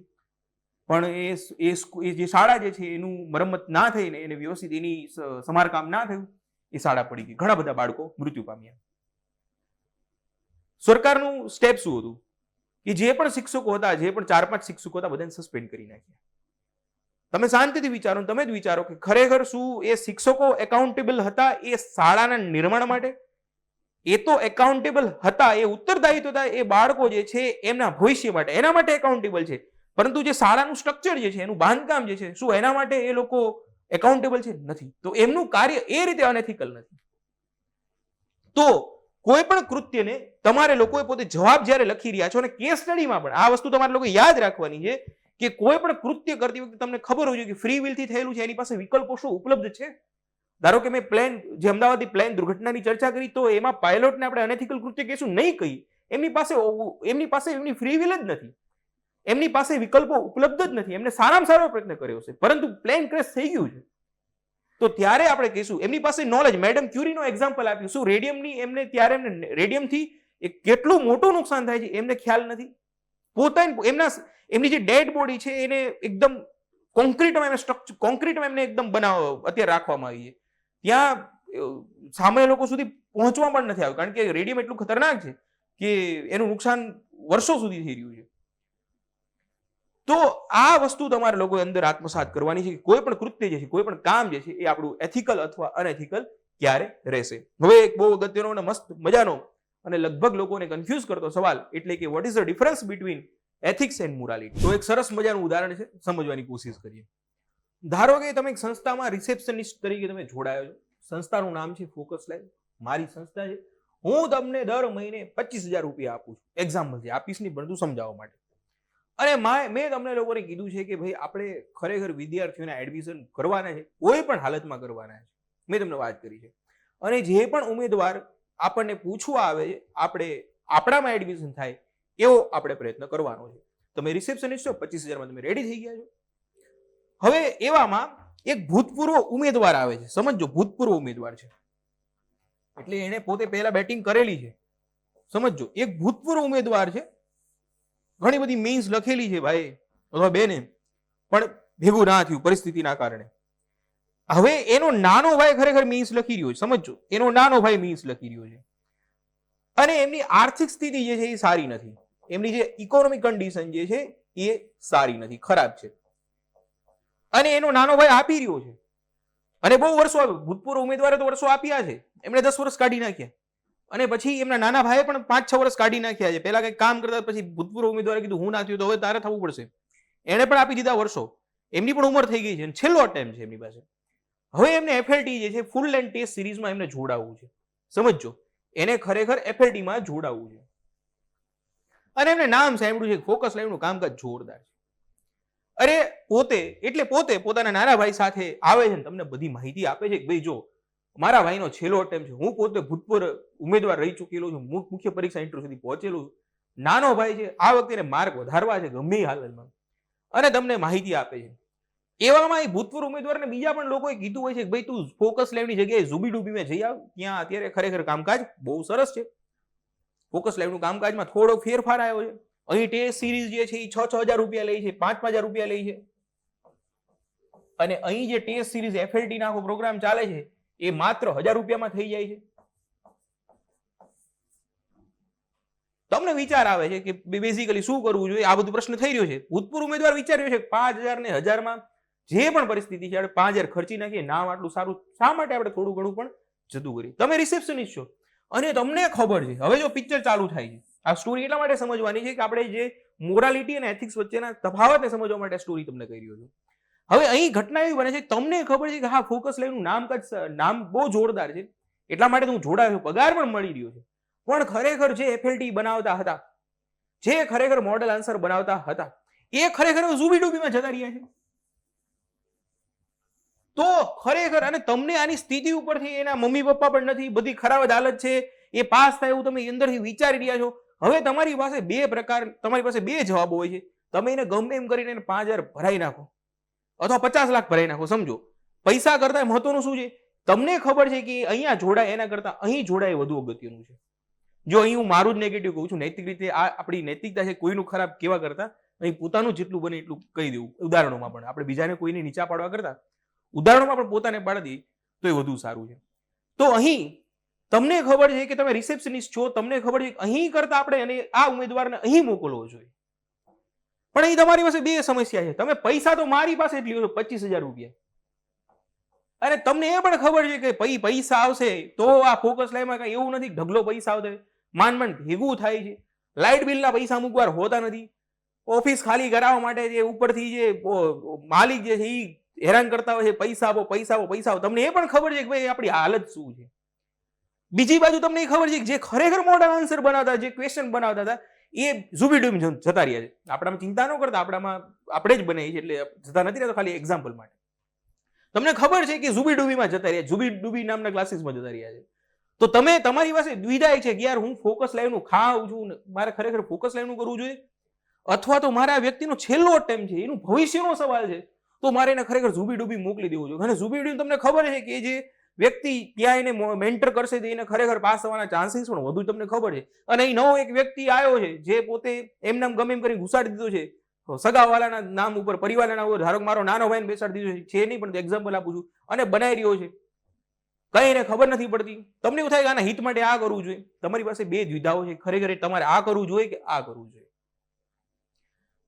Speaker 1: પણ એ જે શાળા જે છે એનું મરમ્મત ના થઈને, એને વ્યવસ્થિત એની સમારકામ ના થયું, એ શાળા પડી ગઈ. ઘણા બધા બાળકો મૃત્યુ પામ્યા. સરકારનું સ્ટેપ શું હતું કે જે પણ શિક્ષકો હતા, જે પણ 4-5 શિક્ષકો હતા, બધાને સસ્પેન્ડ કરી નાખ્યા. તમે શાંતિથી વિચારો, તમે જ વિચારો કે ખરેખર શું એ શિક્ષકો એકાઉન્ટેબલ હતા એ શાળાના નિર્માણ માટે? એ તો એકાઉન્ટેબલ હતા, એ ઉત્તરદાયિત્વ હતા એ બાળકો જે છે એમના ભવિષ્ય માટે, એના માટે એકાઉન્ટેબલ છે. પરંતુ જે શાળાનું સ્ટ્રક્ચર જે છે, એનું બાંધકામ જે છે, શું એના માટે એ લોકો એકાઉન્ટેબલ છે? નથી. તો એમનું કાર્ય એ રીતે અનએથિકલ નથી. તો કોઈ પણ કૃત્યને તમારે લોકોએ પોતે જવાબ જ્યારે લખી રહ્યા છો, અને કેસ સ્ટડીમાં પણ આ વસ્તુ તમારે લોકો યાદ રાખવાની છે કે કોઈ પણ કૃત્ય કરતી વખતે તમને ખબર હોવી જોઈએ કે ફ્રી વિલથી થયેલું છે, એની પાસે વિકલ્પો શું ઉપલબ્ધ છે. ધારો કે મેં જે અમદાવાદની પ્લેન દુર્ઘટનાની ચર્ચા કરી તો એમાં પાયલોટને આપણે અનએથિકલ કૃત્ય કહીશું? નહીં કહી. એમની પાસે એમની ફ્રી વિલ જ નથી, એમની પાસે વિકલ્પો ઉપલબ્ધ જ નથી. એમને સારામાં સારો પ્રયત્ન કર્યો છે પરંતુ પ્લેન ક્રેશ થઈ ગયું છે. તો ત્યારે આપણે કહીશું એમની પાસે નોલેજ. મેડમ ક્યુરીનો એક્ઝામ્પલ આપ્યું, શું રેડિયમની એમને ત્યારે એમને રેડિયમથી કેટલું મોટું નુકસાન થાય છે એમને ખ્યાલ નથી? એમની જે ડેડ બોડી છે એને એકદમ કોન્ક્રીટમાં એમને એકદમ અત્યારે રાખવામાં આવી છે. ત્યાં સામાન્ય લોકો સુધી પહોંચવા પણ નથી આવ્યું, કારણ કે રેડિયમ એટલું ખતરનાક છે કે એનું નુકસાન વર્ષો સુધી થઈ રહ્યું છે. તો આ વસ્તુ તમારે લોકોએ અંદર આત્મસાત કરવાની છે કે કોઈ પણ કૃત્ય જે છે, કોઈ પણ કામ જે છે એ આપણું એથિકલ અથવા અનએથિકલ ક્યારે રહેશે. હવે એક બહુ અગત્યનો અને મસ્ત મજાનો અને લગભગ લોકોને કન્ફ્યુઝ કરતો સવાલ, એટલે કે what is the difference between ethics and morality. તો એક સરસ મજાનું ઉદાહરણ છે, સમજવાની કોશિશ કરીએ. ધારો કે તમે એક સંસ્થામાં રિસેપ્શનિસ્ટ તરીકે તમે જોડાયો છો. સંસ્થાનું નામ છે ફોકસ લાઈવ. મારી સંસ્થા છે, હું તમને દર મહિને 25,000 રૂપિયા આપું છું. એક્ઝામ્પલ છે, આપીશ નહીં પરંતુ સમજાવવા માટે. અને મેં તમને લોકોને કીધું છે કે ભાઈ આપણે ખરેખર વિદ્યાર્થીઓને એડમિશન કરવાના છે, કોઈ પણ હાલતમાં કરવાના છે. મેં તમને વાત કરી છે. અને જે પણ ઉમેદવાર આપણને પૂછવા આવે છે, આપણે આપણામાં એડમિશન થાય એવો આપણે પ્રયત્ન કરવાનો છે. તમે રિસેપ્શનિસ્ટ છો, 25,000માં તમે રેડી થઈ ગયા છો. હવે એવામાં એક ભૂતપૂર્વ ઉમેદવાર આવે છે, સમજો ભૂતપૂર્વ ઉમેદવાર છે એટલે એને પોતે પહેલા બેટિંગ કરેલી છે. સમજો એક ભૂતપૂર્વ ઉમેદવાર છે, ઘણી બધી મીન્સ લખેલી છે ભાઈ અથવા બેને, પણ ભેગું ના થયું પરિસ્થિતિના કારણે. હવે એનો નાનો ભાઈ ખરેખર મીન્સ લખી રહ્યો છે, સમજો એનો નાનો ભાઈ મીન્સ લખી રહ્યો છે અને એમની આર્થિક સ્થિતિ જે છે એ સારી નથી, એમની જે ઇકોનોમિક કન્ડિશન જે છે એ સારી નથી, ખરાબ છે. અને એનો નાનો ભાઈ આપી રહ્યો છે અને બહુ વર્ષો ભૂતપૂર્વ ઉમેદવારે તો વર્ષો આપ્યા છે, એમણે 10 વર્ષ કાઢી નાખ્યા અને પછી એમના નાના ભાઈએ પણ 5-6 વર્ષ કાઢી નાખ્યા છે. પહેલા કંઈક કામ કરતા પછી ભૂતપૂર્વ ઉમેદવારે કીધું હું ના થયું તો હવે તારે થવું પડશે, એણે પણ આપી દીધા વર્ષો, એમની પણ ઉંમર થઈ ગઈ છે, છેલ્લો ટાઈમ છે એમની પાસે. હવે એમને એફએલટી જે છે ફૂલ લેન્થ ટેસ્ટ સિરીઝમાં એમને જોડાવવું છે, સમજો એને ખરેખર એફએલટીમાં જોડાવવું છે અને એમને નામ સાંભળ્યું છે ફોકસ લાઈવનું કામકાજ જોરદાર છે. અરે પોતે પોતાના નાના ભાઈ સાથે આવે છે, તમને બધી માહિતી આપે છે કે ભાઈ જો મારા ભાઈનો છેલ્લો અટેમ્પ છે, હું પોતે ભૂતપૂર્વ ઉમેદવાર રહી ચૂકેલો છું, મુખ્ય પરીક્ષા ઇન્ટરવ્યુ સુધી પહોંચેલો છું, નાનો ભાઈ છે, આ વખતે માર્ક વધારવા છે ગમે હાલતમાં, અને તમને માહિતી આપે છે. એવામાં એ ભૂતપૂર્વ ઉમેદવારને બીજા પણ લોકોએ કીધું હોય છે કે ભાઈ તું ફોકસ લાઈવની જગ્યાએ ઝૂબી ડૂબીમાં જઈ આવ, ત્યાં અત્યારે ખરેખર કામકાજ બહુ સરસ છે. ફોકસ લાઈવનું કામકાજમાં થોડો ફેરફાર આવ્યો છે. અહીં ટેસ્ટ સિરીઝ જે છે એ 6,000 રૂપિયા લે છે, 5,000 રૂપિયા લે છે અને અહીં જે ટેસ્ટ સિરીઝ એફએલટી આખો પ્રોગ્રામ ચાલે છે એ માત્ર 1,000 રૂપિયામાં થઈ જાય છે. તમને વિચાર આવે છે કે બેઝિકલી શું કરવું જોઈએ, આ બધું પ્રશ્ન થઈ રહ્યો છે. ભૂતપૂર્વ ઉમેદવાર વિચાર્યો છે 5,000 ને 1,000માં જે પણ પરિસ્થિતિ છે આપણે 5,000 ખર્ચી નાખીએ, નામ આટલું સારું, શા માટે આપણે થોડું ઘણું પણ જતું કરીએ. તમે રિસેપ્શનિસ્ટ છો અને તમને ખબર છે, હવે જો પિક્ચર ચાલુ થાય છે, આ સ્ટોરી એટલા માટે સમજવાની છે કે આપણે જે મોરાલિટી અને એથિક્સ વચ્ચેના તફાવતને સમજવા માટે સ્ટોરી તમને કહી રહ્યો છું. હવે અહીં ઘટના એવી બને છે તમને ખબર છે કે હા ફોકસ લાઈવનું નામ બહુ જોરદાર છે, એટલા માટે હું જોડાયો છું, પગાર પણ મળી રહ્યો છે, પણ ખરેખર જે એફએલટી બનાવતા હતા, જે ખરેખર મોડેલ આન્સર બનાવતા હતા, એ ખરેખર ઝૂબી ડૂબીમાં જતા રહ્યા છે. તો ખરેખર અને તમને આની સ્થિતિ ઉપરથી એના મમ્મી પપ્પા પણ નથી, બધી ખરાબ જ હાલત છે, એ પાસ થાય એવું તમે અંદરથી વિચારી રહ્યા છો. હવે તમારી પાસે બે જવાબો હોય છે, તમે એને ગમે એમ કરીને 5,000 ભરાઈ નાખો અથવા 50 લાખ ભરાઈ નાખો. સમજો પૈસા કરતા મહત્વનું શું છે, તમને ખબર છે કે અહીંયા જોડાય એના કરતા અહીં જોડાય વધુ અગત્યનું છે. જો અહીં હું મારું જ નેગેટિવ કહું છું, નૈતિક રીતે આ આપણી નૈતિકતા છે, કોઈનું ખરાબ કેવા કરતા અહીં પોતાનું જેટલું બને એટલું કહી દેવું. ઉદાહરણોમાં પણ આપણે બીજાને કોઈને નીચા પાડવા કરતા ઉદાહરણોમાં પણ પોતાને પાડી દઈએ તો એ વધુ સારું છે. તો અહીં તમને ખબર છે કે તમે રિસેપ્શનિસ્ટ છો, તમને ખબર છે કે અહીં કરતા આપણે અને આ ઉમેદવારને અહીં મોકલવો જોઈએ, પણ અહીં તમારી પાસે બે સમસ્યા છે. તમે પૈસા તો મારી પાસે જ લ્યો છો 25,000 રૂપિયા, અને તમને એ પણ ખબર છે કે પૈસા આવશે તો આ ફોકસ લાઈવમાં કઈ એવું નથી ઢગલો પૈસા આવશે, માંડ ભેગું થાય છે. લાઇટ બિલના પૈસા અમુક વાર હોતા નથી, ઓફિસ ખાલી કરાવવા માટે જે ઉપરથી જે માલિક જે છે એ હેરાન કરતા હોય છે, પૈસા આપો. તમને એ પણ ખબર છે કે ભાઈ આપણી હાલત શું છે. બીજી બાજુ તમને એ ખબર છે કે જે ખરેખર મોડલ આન્સર બનાવતા, જે ક્વેશ્ચન બનાવતા હતા એ ઝૂબી ડૂબી જતા રહ્યા છે. આપણામાં ચિંતા ન કરતા, આપણામાં આપણે જ બનાવી છે એટલે જતા નથી રહેતા, ખાલી એક્ઝામ્પલ માટે. તમને ખબર છે કે ઝૂબી ડૂબીમાં જતા રહ્યા, ઝૂબી ડૂબી નામના ક્લાસીસમાં જતા રહ્યા છે. તો તમારી પાસે દ્વિધા છે કે યાર હું ફોકસ લાઈવનું ખાઉં છું, મારે ખરેખર ફોકસ લાઈવનું કરવું જોઈએ, અથવા તો મારા વ્યક્તિનો છેલ્લો ટાઈમ છે, એનું ભવિષ્યનો સવાલ છે, તો મારે એને ખરેખર ઝૂબી ડૂબી મોકલી દેવું જોઈએ. અને ઝૂબી ડૂબી તમને ખબર છે કે જે વ્યક્તિ ત્યાં એને મેન્ટર કરશે એને ખરેખર પાસ થવાના ચાન્સીસ પણ વધુ તમને ખબર છે. અને અહીં નવો એક વ્યક્તિ આવ્યો છે જે પોતે એમનામ ગમે એમ કરીને ઘુસાડી દીધો છે સગાવાલાના નામ ઉપર, પરિવારના નામ ઉપર, ધારો કે મારો નાનો ભાઈને બેસાડી દીધો છે, નહીં પણ એક્ઝામ્પલ આપું છું, અને બનાવી રહ્યો છે, કઈ એને ખબર નથી પડતી. તમને એવું થાય કે આના હિત માટે આ કરવું જોઈએ. તમારી પાસે બે દ્વિધાઓ છે, ખરેખર તમારે આ કરવું જોઈએ કે આ કરવું જોઈએ.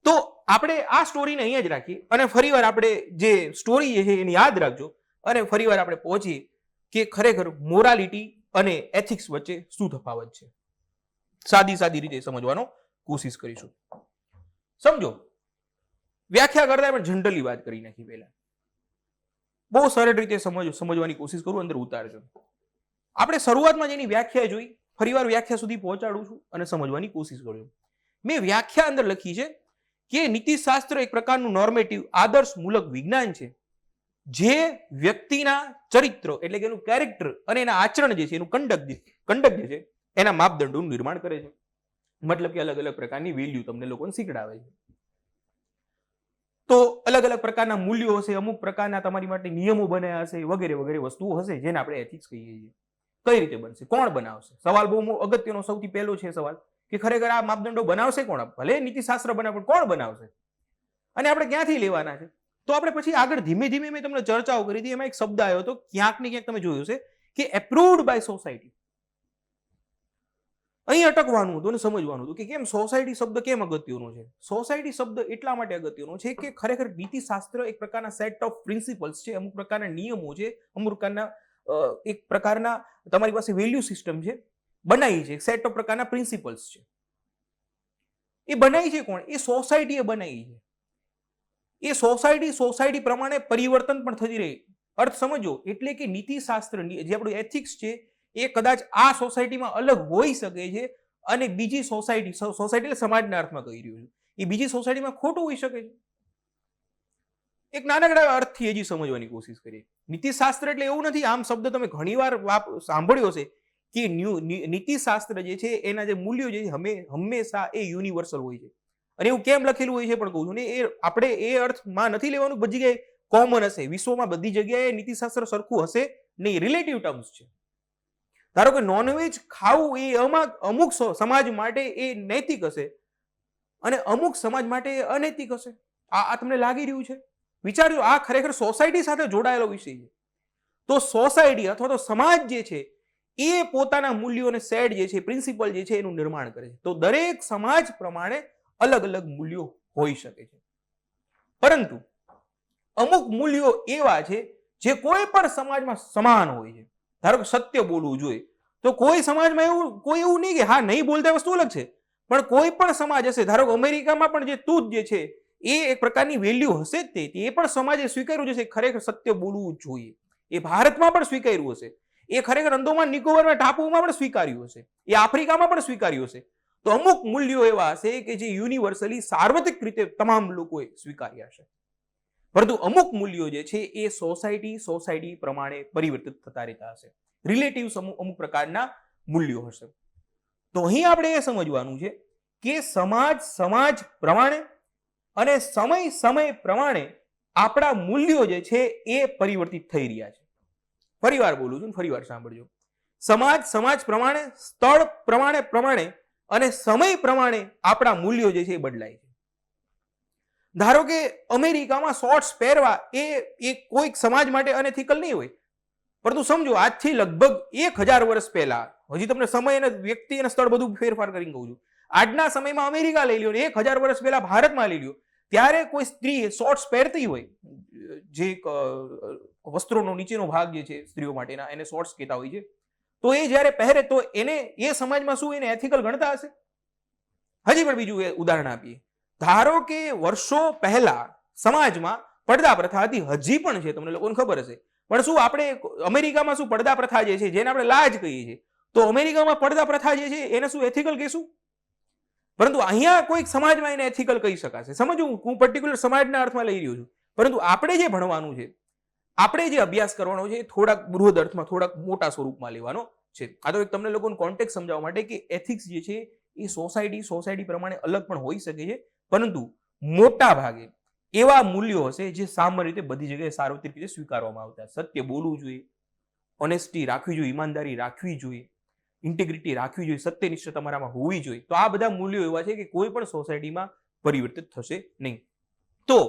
Speaker 1: તો આપણે આ સ્ટોરીને અહીંયા જ રાખીએ અને ફરીવાર આપણે જે સ્ટોરી છે એને યાદ રાખજો અને ફરીવાર આપણે પહોંચીએ કે ખરેખર મોરાલિટી અને એથિક્સ વચ્ચે શું તફાવત છે. સાદી રીતે સમજવાનો કોશિશ કરીશું. સમજો, વ્યાખ્યા કરતા પણ જનરલી વાત કરી નાખી. પહેલા બહુ સરળ રીતે સમજવાની કોશિશ કરું, અંદર ઉતારજો. આપણે શરૂઆતમાં જેની વ્યાખ્યા જોઈ, ફરીવાર વ્યાખ્યા સુધી પહોંચાડું છું અને સમજવાની કોશિશ કરું. મેં વ્યાખ્યા અંદર લખી છે કે નીતિશાસ્ત્ર એક પ્રકારનું નોર્મેટિવ આદર્શમૂલક વિજ્ઞાન છે જે વ્યક્તિના ચરિત્ર એટલે કે એનું કેરેક્ટર અને એના આચરણ જે છે એનું કંડક્ટ જે છે એના માપદંડોનું નિર્માણ કરે છે. મતલબ કે અલગ અલગ પ્રકારની વેલ્યુ તમને લોકોને શીખડાવે છે. તો અલગ અલગ પ્રકારના મૂલ્યો હશે, અમુક પ્રકારના તમારી માટે નિયમો બનાવ્યા હશે, વગેરે વગેરે વસ્તુઓ હશે જેને આપણે એથિક્સ કહીએ છીએ. કઈ રીતે બનશે, કોણ બનાવશે? સવાલ બહુ અગત્યનો સૌથી પહેલો છે સવાલ કે ખરેખર આ માપદંડો બનાવશે કોણ? ભલે નીતિશાસ્ત્ર બનાવે પણ કોણ બનાવશે અને આપણે ક્યાંથી લેવાના છે? તો આપણે પછી આગળ ધીમે ધીમે મેં તમને ચર્ચાઓ કરી હતી, એમાં એક શબ્દ આવ્યો હતો, ક્યાંક ને ક્યાંક તમે જોયું છે કે એપ્રુવડ બાય સોસાયટી. અહીં અટકવાનું હતું અને સમજવાનું હતું કે કેમ સોસાયટી શબ્દ કેમ અગત્યનો છે. સોસાયટી શબ્દ એટલા માટે અગત્યનો છે કે ખરેખર નીતિશાસ્ત્ર એક પ્રકારના સેટ ઓફ પ્રિન્સિપલ્સ છે, અમુક પ્રકારના નિયમો છે, અમુક પ્રકારના એક પ્રકારના તમારી પાસે વેલ્યુ સિસ્ટમ છે, બનાવી છે, સેટ ઓફ પ્રકારના પ્રિન્સિપલ્સ છે. એ બનાવી છે કોણ? એ સોસાયટીએ બનાવી છે. એ સોસાયટી પ્રમાણે પરિવર્તન પણ થતી રહે. અર્થ સમજો, એટલે કે નીતિશાસ્ત્ર જે આપણું એથિક્સ છે એ કદાચ આ સોસાયટીમાં અલગ હોઈ શકે છે અને બીજી સોસાયટી એટલે સમાજના અર્થમાં કહી રહ્યું છું, એ બીજી સોસાયટીમાં ખોટું હોઈ શકે છે. એક નાનકડા અર્થથી હજી સમજવાની કોશિશ કરીએ. નીતિશાસ્ત્ર એટલે એવું નથી, આમ શબ્દ તમે ઘણીવાર સાંભળ્યો હશે કે નીતિશાસ્ત્ર જે છે એના જે મૂલ્યો જે છે હંમેશા એ યુનિવર્સલ હોય છે. અને એવું કેમ લખેલું હોય છે પણ કહું છું ને, એ આપણે એ અર્થમાં નથી લેવાનું બધી જગ્યાએ કોમન હશે. વિશ્વમાં બધી જગ્યાએ નીતિશાસ્ત્ર સરખું હશે નહીં, રિલેટિવ ટર્મ્સ છે. ધારો કે નોનવેજ ખાવું એ અમુક સમાજ માટે એ નૈતિક હશે અને અમુક સમાજ માટે એ અનૈતિક હશે. આ તમને લાગી રહ્યું છે? વિચારજો, આ ખરેખર સોસાયટી સાથે જોડાયેલો વિષય છે. તો સોસાયટી અથવા તો સમાજ જે છે એ પોતાના મૂલ્યો અને સેટ જે છે, પ્રિન્સિપલ જે છે એનું નિર્માણ કરે છે. તો દરેક સમાજ પ્રમાણે અલગ અલગ મૂલ્યો હોઈ શકે છે, પરંતુ અમુક મૂલ્યો એવા છે જે કોઈ પણ સમાજમાં સમાન હોય છે. ધારો કે સત્ય બોલવું જોઈએ, તો કોઈ સમાજમાં કોઈ એવું નહીં કે હા નહીં બોલતા વસ્તુ અલગ છે, પણ કોઈ પણ સમાજ હશે, ધારો કે અમેરિકામાં પણ જે તું જે છે એ એક પ્રકારની વેલ્યુ હશે જ, એ પણ સમાજે સ્વીકાર્યું છે ખરેખર સત્ય બોલવું જોઈએ. એ ભારતમાં પણ સ્વીકાર્યું હશે, એ ખરેખર અંદોમાન નિકોબારના ટાપુઓમાં પણ સ્વીકાર્યું હશે, એ આફ્રિકામાં પણ સ્વીકાર્યું હશે. તો અમુક મૂલ્યો એવા હશે કે જે યુનિવર્સલી સાર્વત્રિક રીતે તમામ લોકોએ સ્વીકાર્યા હશે, પરંતુ અમુક મૂલ્યો જે છે એ સોસાયટી પ્રમાણે પરિવર્તિત થતા રહેતા હશે. રિલેટિવ અમુક પ્રકારના મૂલ્યો હશે. તો અહીં આપણે એ સમજવાનું છે કે સમાજ પ્રમાણે અને સમય પ્રમાણે આપણા મૂલ્યો જે છે એ પરિવર્તિત થઈ રહ્યા છે. ફરીવાર બોલું છું, ફરીવાર સાંભળજો. સમાજ પ્રમાણે, સ્થળ પ્રમાણે અને સમય પ્રમાણે આપણા મૂલ્યો જે છે એ બદલાય છે. ધારો કે અમેરિકામાં શોર્ટ્સ પહેરવા એ કોઈક સમાજ માટે અનએથિકલ નહીં હોય, પરંતુ સમજો આજથી લગભગ 1000 વર્ષ પહેલા, હજી તમને સમય અને વ્યક્તિ અને સ્થળ બધું ફેરફાર કરીને કહું છું, આજના સમયમાં અમેરિકા લઈ લ્યો, 1000 વર્ષ પહેલા ભારતમાં લઈ લ્યો, ત્યારે કોઈ સ્ત્રી શોર્ટ્સ પહેરતી હોય, જે વસ્ત્રોનો નીચેનો ભાગ જે છે સ્ત્રીઓ માટેના એને શોર્ટ્સ કહેતા હોય છે, તો એ જ્યારે પહેરે તો એને એ સમાજમાં શું એને એથિકલ ગણતા હશે? હજી પણ બીજું ઉદાહરણ આપીએ. ધારો કે વર્ષો પહેલા સમાજમાં પડદા પ્રથા હતી, હજી પણ છે, તમને લોકોને ખબર હશે, પણ શું આપણે અમેરિકામાં શું પડદા પ્રથા જે છે જેને આપણે લાજ કહીએ છીએ, તો અમેરિકામાં પડદા પ્રથા જે છે એને શું એથિકલ કહીશું? પરંતુ અહીંયા કોઈક સમાજમાં એને એથિકલ કહી શકાશે. સમજો, હું પર્ટિક્યુલર સમાજના અર્થમાં લઈ રહ્યો છું, પરંતુ આપણે જે ભણવાનું છે, આપણે જે અભ્યાસ કરવાનો છે, થોડાક બૃહદ અર્થમાં, થોડાક મોટા સ્વરૂપમાં લેવાનો છે. આ તો તમને લોકોને કોન્ટેક્ટ સમજાવવા માટે કે એથિક્સ જે છે એ સોસાયટી પ્રમાણે અલગ પણ હોઈ શકે છે, પરંતુ મોટા ભાગે એવા મૂલ્યો હશે જે સામાન્ય રીતે બધી જગ્યાએ સાર્વત્રિક રીતે સ્વીકારવામાં આવતા. સત્ય બોલવું જોઈએ, ઓનેસ્ટી રાખવી જોઈએ, ઈમાનદારી રાખવી જોઈએ, ઇન્ટિગ્રિટી રાખવી જોઈએ, સત્યનિષ્ઠા તમારામાં હોવી જોઈએ. તો આ બધા મૂલ્યો એવા છે કે કોઈ પણ સોસાયટીમાં પરિવર્તિત થશે નહીં. તો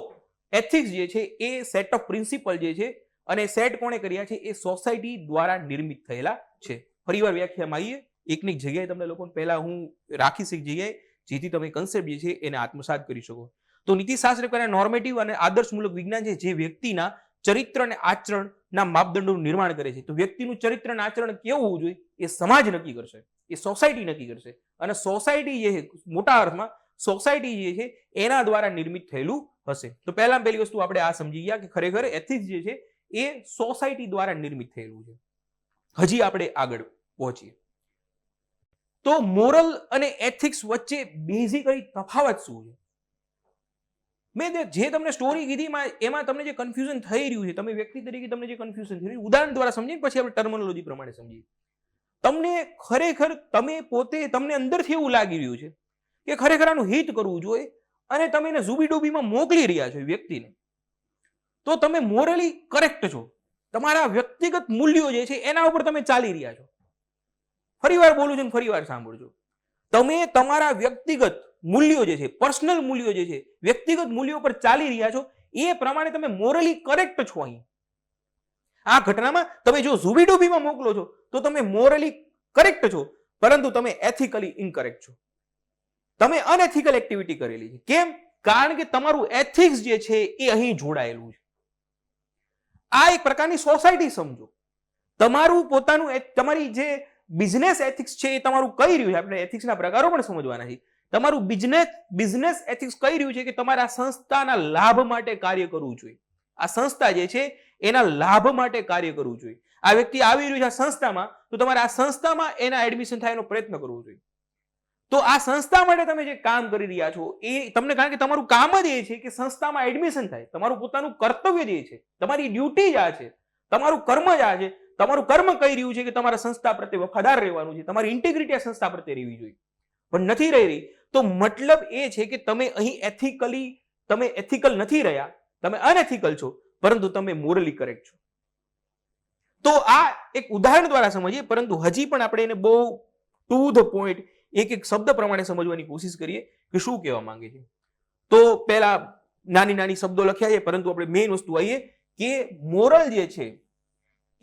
Speaker 1: એથિક્સ જે છે એ સેટ ઓફ પ્રિન્સિપલ જે છે, અને સેટ કોણે કર્યા છે? એ સોસાયટી દ્વારા નિર્મિત થયેલા છે. ફરીવાર વ્યાખ્યામાં આવીએ, એકની જગ્યાએ તમને લોકોને પહેલા હું રાખીશ એક જગ્યાએ, જેથી તમે કન્સેપ્ટ જે છે એને આત્મસાત કરી શકો. તો નીતિશાસ્ત્ર કયા નોર્મેટિવ અને આદર્શમૂલક વિજ્ઞાન છે જે વ્યક્તિના ચરિત્ર અને આચરણના માપદંડોનું નિર્માણ કરે છે. તો વ્યક્તિનું ચરિત્ર અને આચરણ કેવું હોવું જોઈએ એ સમાજ નક્કી કરશે, એ સોસાયટી નક્કી કરશે, અને સોસાયટી જે છે મોટા અર્થમાં સોસાયટી જે છે એના દ્વારા નિર્મિત થયેલું હશે. તો પહેલી વસ્તુ આપણે આ સમજી ગયા કે ખરેખર એથિક્સ જે છે એ સોસાયટી દ્વારા નિર્મિત થયેલું છે. હજી આપણે આગળ પહોંચીએ તો મોરલ અને એથિક્સ વચ્ચે બેઝિકલી તફાવત શું છે? મેં જે તમને સ્ટોરી કીધી એમાં તમને જે કન્ફ્યુઝન થઈ રહ્યું છે, તમે વ્યક્તિ તરીકે તમને જે કન્ફ્યુઝન થઈ રહ્યું, ઉદાહરણ દ્વારા સમજીએ પછી આપણે ટર્મિનોલોજી પ્રમાણે સમજીએ. તમને ખરેખર તમે પોતે તમને અંદરથી એવું લાગી રહ્યું છે કે ખરેખર આનું હિત કરવું જોઈએ અને તમે એને ઝૂબીડૂબીમાં મોકલી રહ્યા છો વ્યક્તિને, તો તમે મોરલી કરેક્ટ છો. તમારા વ્યક્તિગત મૂલ્યો જે છે એના ઉપર તમે ચાલી રહ્યા છો. ફરીવાર બોલું છું, ફરીવાર સાંભળજો. તમે તમારા વ્યક્તિગત મૂલ્યો જે છે, પર્સનલ મૂલ્યો જે છે, વ્યક્તિગત મૂલ્યો પર ચાલી રહ્યા છો, એ પ્રમાણે તમે મોરલી કરેક્ટ છો. અહીં આ ઘટનામાં તમે જો ઝૂબીડૂબીમાં મોકલો છો તો તમે મોરલી કરેક્ટ છો, પરંતુ તમે એથિકલી ઇનકરેક્ટ છો. તમે અનએથિકલ એક્ટિવિટી કરેલી છે. કેમ? કારણ કે તમારું એથિક્સ જે છે એ અહીં જોડાયેલું છે. આ એક પ્રકારની સોસાયટી સમજો. તમારું પોતાનું તમારી જે બિઝનેસ એથિક્સ છે એ તમારું કઈ રહ્યું છે. આપણે એથિક્સના પ્રકારો પણ સમજવાના છે. તમારું બિઝનેસ એથિક્સ કઈ રહ્યું છે કે તમારા સંસ્થાના લાભ માટે કાર્ય કરવું જોઈએ. આ સંસ્થા જે છે એના લાભ માટે કાર્ય કરવું જોઈએ. આ વ્યક્તિ આવી રહ્યું છે આ સંસ્થામાં, તો તમારે આ સંસ્થામાં એના એડમિશન થાય એનો પ્રયત્ન કરવો જોઈએ. તો આ સંસ્થા માટે તમે જે કામ કરી રહ્યા છો એ તમને, કારણ કે તમારું કામ જ એ છે કે સંસ્થામાં એડમિશન થાય. તમારું પોતાનું કર્તવ્ય જે છે, તમારી ડ્યુટી જ આ છે, તમારું કર્મ જ આ છે. તમારું કર્મ કહી રહ્યું છે કે તમારા સંસ્થા પ્રત્યે વફાદાર રહેવાનું છે, તમારી ઇન્ટિગ્રિટી આ સંસ્થા પ્રત્યે રહેવી જોઈએ, પણ નથી રહી. તો મતલબ એ છે કે તમે અહીં તમે એથિકલ નથી રહ્યા, તમે અનએથિકલ છો, પરંતુ તમે મોરલી કરેક્ટ છો. તો આ એક ઉદાહરણ દ્વારા સમજીએ, પરંતુ હજી પણ આપણે એને બહુ ટુ ધ પોઈન્ટ એક શબ્દ પ્રમાણે સમજવાની કોશિશ કરીએ કે શું કહેવા માંગે છે. તો પહેલા નાની નાની શબ્દો લખ્યા છે, પરંતુ આપણે મેઇન વસ્તુ આવીએ કે મોરલ જે છે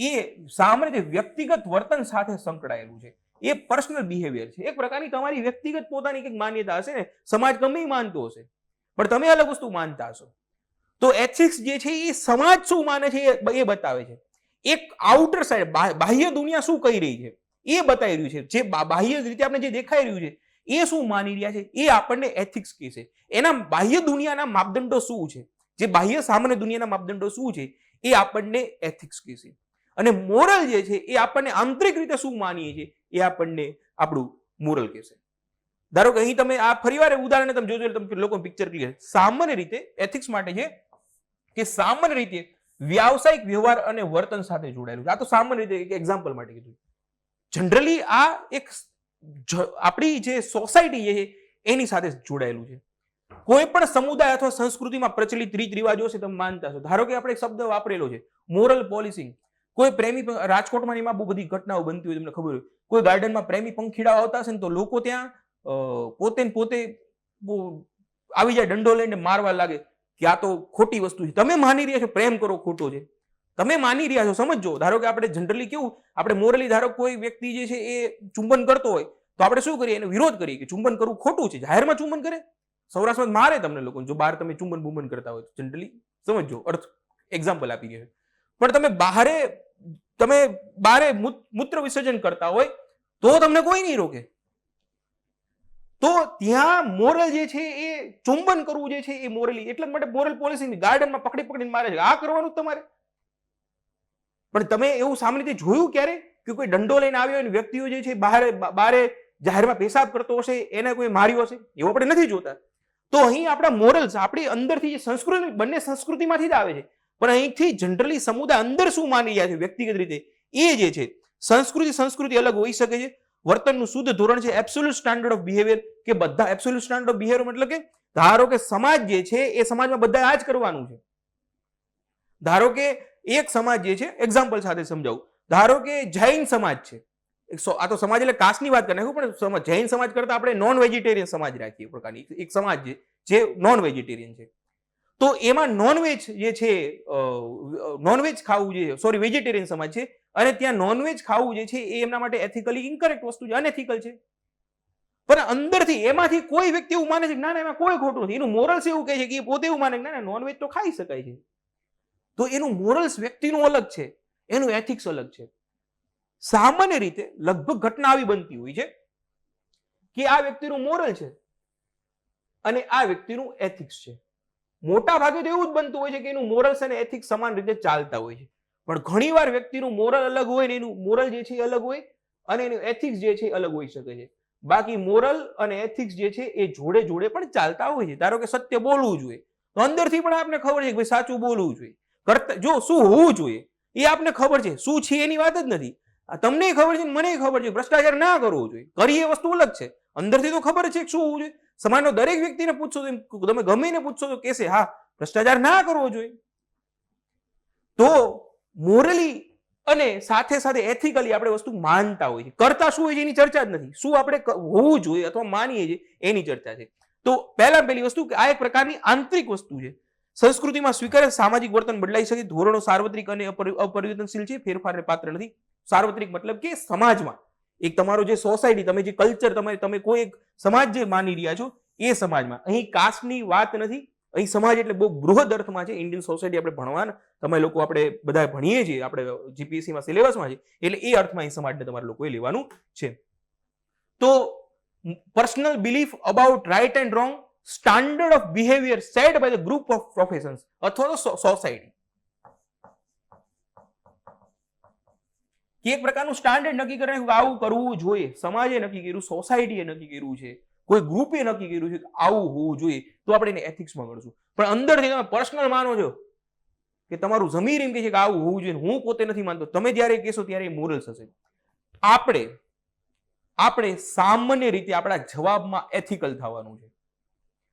Speaker 1: એ સામાન્ય રીતે વ્યક્તિગત વર્તન સાથે સંકળાયેલું છે. એ પર્સનલ બિહેવિયર છે. એક પ્રકારની તમારી વ્યક્તિગત પોતાની એક માન્યતા હશે ને, સમાજ ગમે માનતો હશે, પણ તમે અલગ વસ્તુ માનતા હશો. તો એથિક્સ જે છે એ સમાજ શું માને છે એ બતાવે છે. એક આઉટર સાઈડ, બાહ્ય દુનિયા શું કહી રહી છે એ બતાવી રહ્યું છે. જે બાહ્ય રીતે આપણે જે દેખાઈ રહ્યું છે એ શું માની રહ્યા છે એ આપણને એથિક્સ કહે છે. એના બાહ્ય દુનિયાના માપદંડો શું છે, જે બાહ્ય સામાન્ય દુનિયાના માપદંડો શું છે એ આપણને એથિક્સ કહે છે. અને મોરલ જે છે એ આપણને આંતરિક રીતે શું માનીએ છીએ એ આપણને આપણું મોરલ કહેશે. ધારો કે અહીં તમે આ ફરીવાર ઉદાહરણ તમે જોજો, તમે લોકો પિક્ચર ક્લિયર. સામાન્ય રીતે એથિક્સ માટે છે કે સામાન્ય રીતે વ્યાવસાયિક વ્યવહાર અને વર્તન સાથે જોડાયેલું છે. આ તો સામાન્ય રીતે એક એક્ઝામ્પલ માટે કીધું. જનરલી આ એક આપણી જે સોસાયટી છે એની સાથે જોડાયેલું છે. કોઈ પણ સમુદાય અથવા સંસ્કૃતિમાં પ્રચલિત રીત રિવાજો છે, તમે માનતા છો. ધારો કે આપણે એક શબ્દ વાપરેલો છે મોરલ પોલિસિંગ. કોઈ પ્રેમી, રાજકોટમાં એમાં બહુ બધી ઘટનાઓ બનતી હોય, તમને ખબર હોય. કોઈ ગાર્ડનમાં પ્રેમી પંખીડાઓ આવતા હશે ને તો લોકો ત્યાં પોતે આવી જાય, ડંડો લઈને મારવા લાગે કે આ તો ખોટી વસ્તુ છે. તમે માની રહ્યા છો પ્રેમ કરો ખોટો છે, તમે માની રહ્યા છો. સમજો, ધારો કે આપણે જનરલી કેવું, આપણે મોરલી ધારો કોઈ વ્યક્તિ જે છે એ ચુંબન કરતો હોય તો આપણે શું કરીએ, એનો વિરોધ કરીએ કે ચુંબન કરવું ખોટું છે. જાહેરમાં ચુંબન કરે, સૌરાષ્ટ્રમાં મારે તમને લોકો જો બહાર તમે ચુંબન બુંબન કરતા હોય તો. જનરલી સમજો, અર્થ એક્ઝામ્પલ આપી રહ્યા. પણ તમે બારે મૂત્ર વિસર્જન કરતા હોય તો તમને કોઈ નહીં રોકે. તો ત્યાં મોરલ જે છે એ ચુંબન કરવું જે છે એ મોરલી, એટલે માટે મોરલ પોલિસી ગાર્ડનમાં પકડીને મારે છે, આ કરવાનું તમારે. પણ તમે એવું સામાન્ય રીતે જોયું ક્યારે કે કોઈ દંડો લઈને આવ્યો અને વ્યક્તિઓ જે છે બારે જાહેરમાં પેશાબ કરતો હશે, એને કોઈ માર્યો હશે? એવું આપણે નથી જોતા. તો અહીં આપણા મોરલ્સ, આપણી અંદરથી જે સંસ્કૃતિ, બંને સંસ્કૃતિમાંથી જ આવે છે, પણ અહીંથી જનરલી સમુદાય અંદર શું માની રહ્યા છે વ્યક્તિગત રીતે એ જે છે. સંસ્કૃતિ અલગ હોઈ શકે છે. વર્તનનું શુદ્ધ ધોરણ છે એબ્સોલ્યુટ સ્ટાન્ડર્ડ ઓફ બિહેવિયર, કે બધા એબ્સોલ્યુટ સ્ટાન્ડર્ડ ઓફ બિહેવિયર મતલબ કે ધારો કે સમાજ જે છે એ સમાજમાં બધા આ જ કરવાનું છે. ધારો કે એક સમાજ જે છે, એક્ઝામ્પલ સાથે સમજાવું. ધારો કે જૈન સમાજ છે. આ તો સમાજ એટલે કાસ્ટની વાત કરી નાખું, પણ જૈન સમાજ કરતા આપણે નોન વેજીટેરિયન સમાજ રાખીએ. પ્રકારની એક સમાજ જે નોન વેજીટેરિયન છે, તો એમાં નોનવેજ જે છે, નોનવેજ ખાવું જે, સોરી, વેજીટેરિયન સમાજ છે, અને ત્યાં નોનવેજ ખાવું જે છે એ એમના માટે એથિકલી ઇનકરેક્ટ વસ્તુ છે, અનએથિકલ છે. પણ અંદરથી એમાંથી કોઈ વ્યક્તિ એવું માને છે કે ના ના એમાં કોઈ ખોટું નથી. એનું મોરલ્સ એવું કહે છે કે એ પોતે એવું માને કે ના ના નોનવેજ તો ખાઈ શકાય છે. તો એનું મોરલ્સ વ્યક્તિનું અલગ છે, એનું એથિક્સ અલગ છે. સામાન્ય રીતે લગભગ ઘટના આવી બનતી હોય છે કે આ વ્યક્તિનું મોરલ છે અને આ વ્યક્તિનું એથિક્સ છે. મોટા ભાગે તો એવું જ બનતું હોય છે કે એનું મોરલ્સ અને એથિક્સ સમાન રીતે ચાલતા હોય છે, પણ ઘણીવાર વ્યક્તિનું મોરલ અલગ હોય ને એનું મોરલ જે છે એ અલગ હોય અને એનું એથિક્સ જે છે એ અલગ હોઈ શકે છે. બાકી મોરલ અને એથિક્સ જે છે એ જોડે જોડે પણ ચાલતા હોય છે. ધારો કે સત્ય બોલવું જોઈએ, તો અંદરથી પણ આપને ખબર છે કે ભાઈ સાચું બોલવું જોઈએ, કરતા જો શું હોવું જોઈએ એ આપને ખબર છે, શું છે એની વાત જ નથી. તમને ખબર છે, મને ખબર છે, ભ્રષ્ટાચાર ના કરવો જોઈએ, કરીએ વસ્તુ અલગ છે, અંદરથી તો ખબર છે કે શું હોવું જોઈએ. સમાજનો દરેક વ્યક્તિને પૂછશો, તમે ગમે એને પૂછશો તો કહેશે હા ભ્રષ્ટાચાર ના કરવો જોઈએ. તો મોરલી અને સાથે સાથે એથિકલી આપણે વસ્તુ માનતા હોય છે, કરતા શું હોય છે એની ચર્ચા જ નથી, શું આપણે હોવું જોઈએ અથવા માનીએ છીએ એની ચર્ચા છે. તો પહેલી વસ્તુ કે આ એક પ્રકારની આંતરિક વસ્તુ છે. સંસ્કૃતિમાં સ્વીકાર્ય સામાજિક વર્તન બદલાઈ શકે, ધોરણો સાર્વત્રિક અને અપરિવર્તનશીલ છે, ફેરફારને પાત્ર નથી. સાર્વત્રિક મતલબ કે સમાજમાં એક તમારો જે સોસાયટી, તમે જે કલ્ચર, તમે કોઈ એક સમાજ જે માની રહ્યા છો એ સમાજમાં, અહીં કાસ્ટની વાત નથી, અહીં સમાજ એટલે બહુ બૃહદ અર્થમાં છે. ઇન્ડિયન સોસાયટી આપણે ભણવાના, તમે લોકો આપણે બધા ભણીએ છીએ, આપણે જીપીએસસીમાં સિલેબસમાં છે, એટલે એ અર્થમાં અહીં સમાજને તમારે લોકોએ લેવાનું છે. તો personal belief about right and wrong, standard of behaviour set by the group of professions અથવા તો સોસાયટી, કે એક પ્રકારનું સ્ટાન્ડર્ડ નક્કી કરે કે આવું કરવું જોઈએ, સમાજે નક્કી કર્યું, સોસાયટીએ નક્કી કર્યું છે, કોઈ ગ્રુપે નક્કી કર્યું છે કે આવું હોવું જોઈએ, તો આપણે એને એથિક્સમાં ગણશું. પણ અંદરથી તમે પર્સનલ માનો છો કે તમારું જમીર એમ કહે છે કે આવું હોવું જોઈએ, હું પોતે નથી માનતો, તમે જ્યારે કહેશો ત્યારે એ મોરલ્સ હશે. આપણે સામાન્ય રીતે આપણા જવાબમાં એથિકલ થવાનું છે.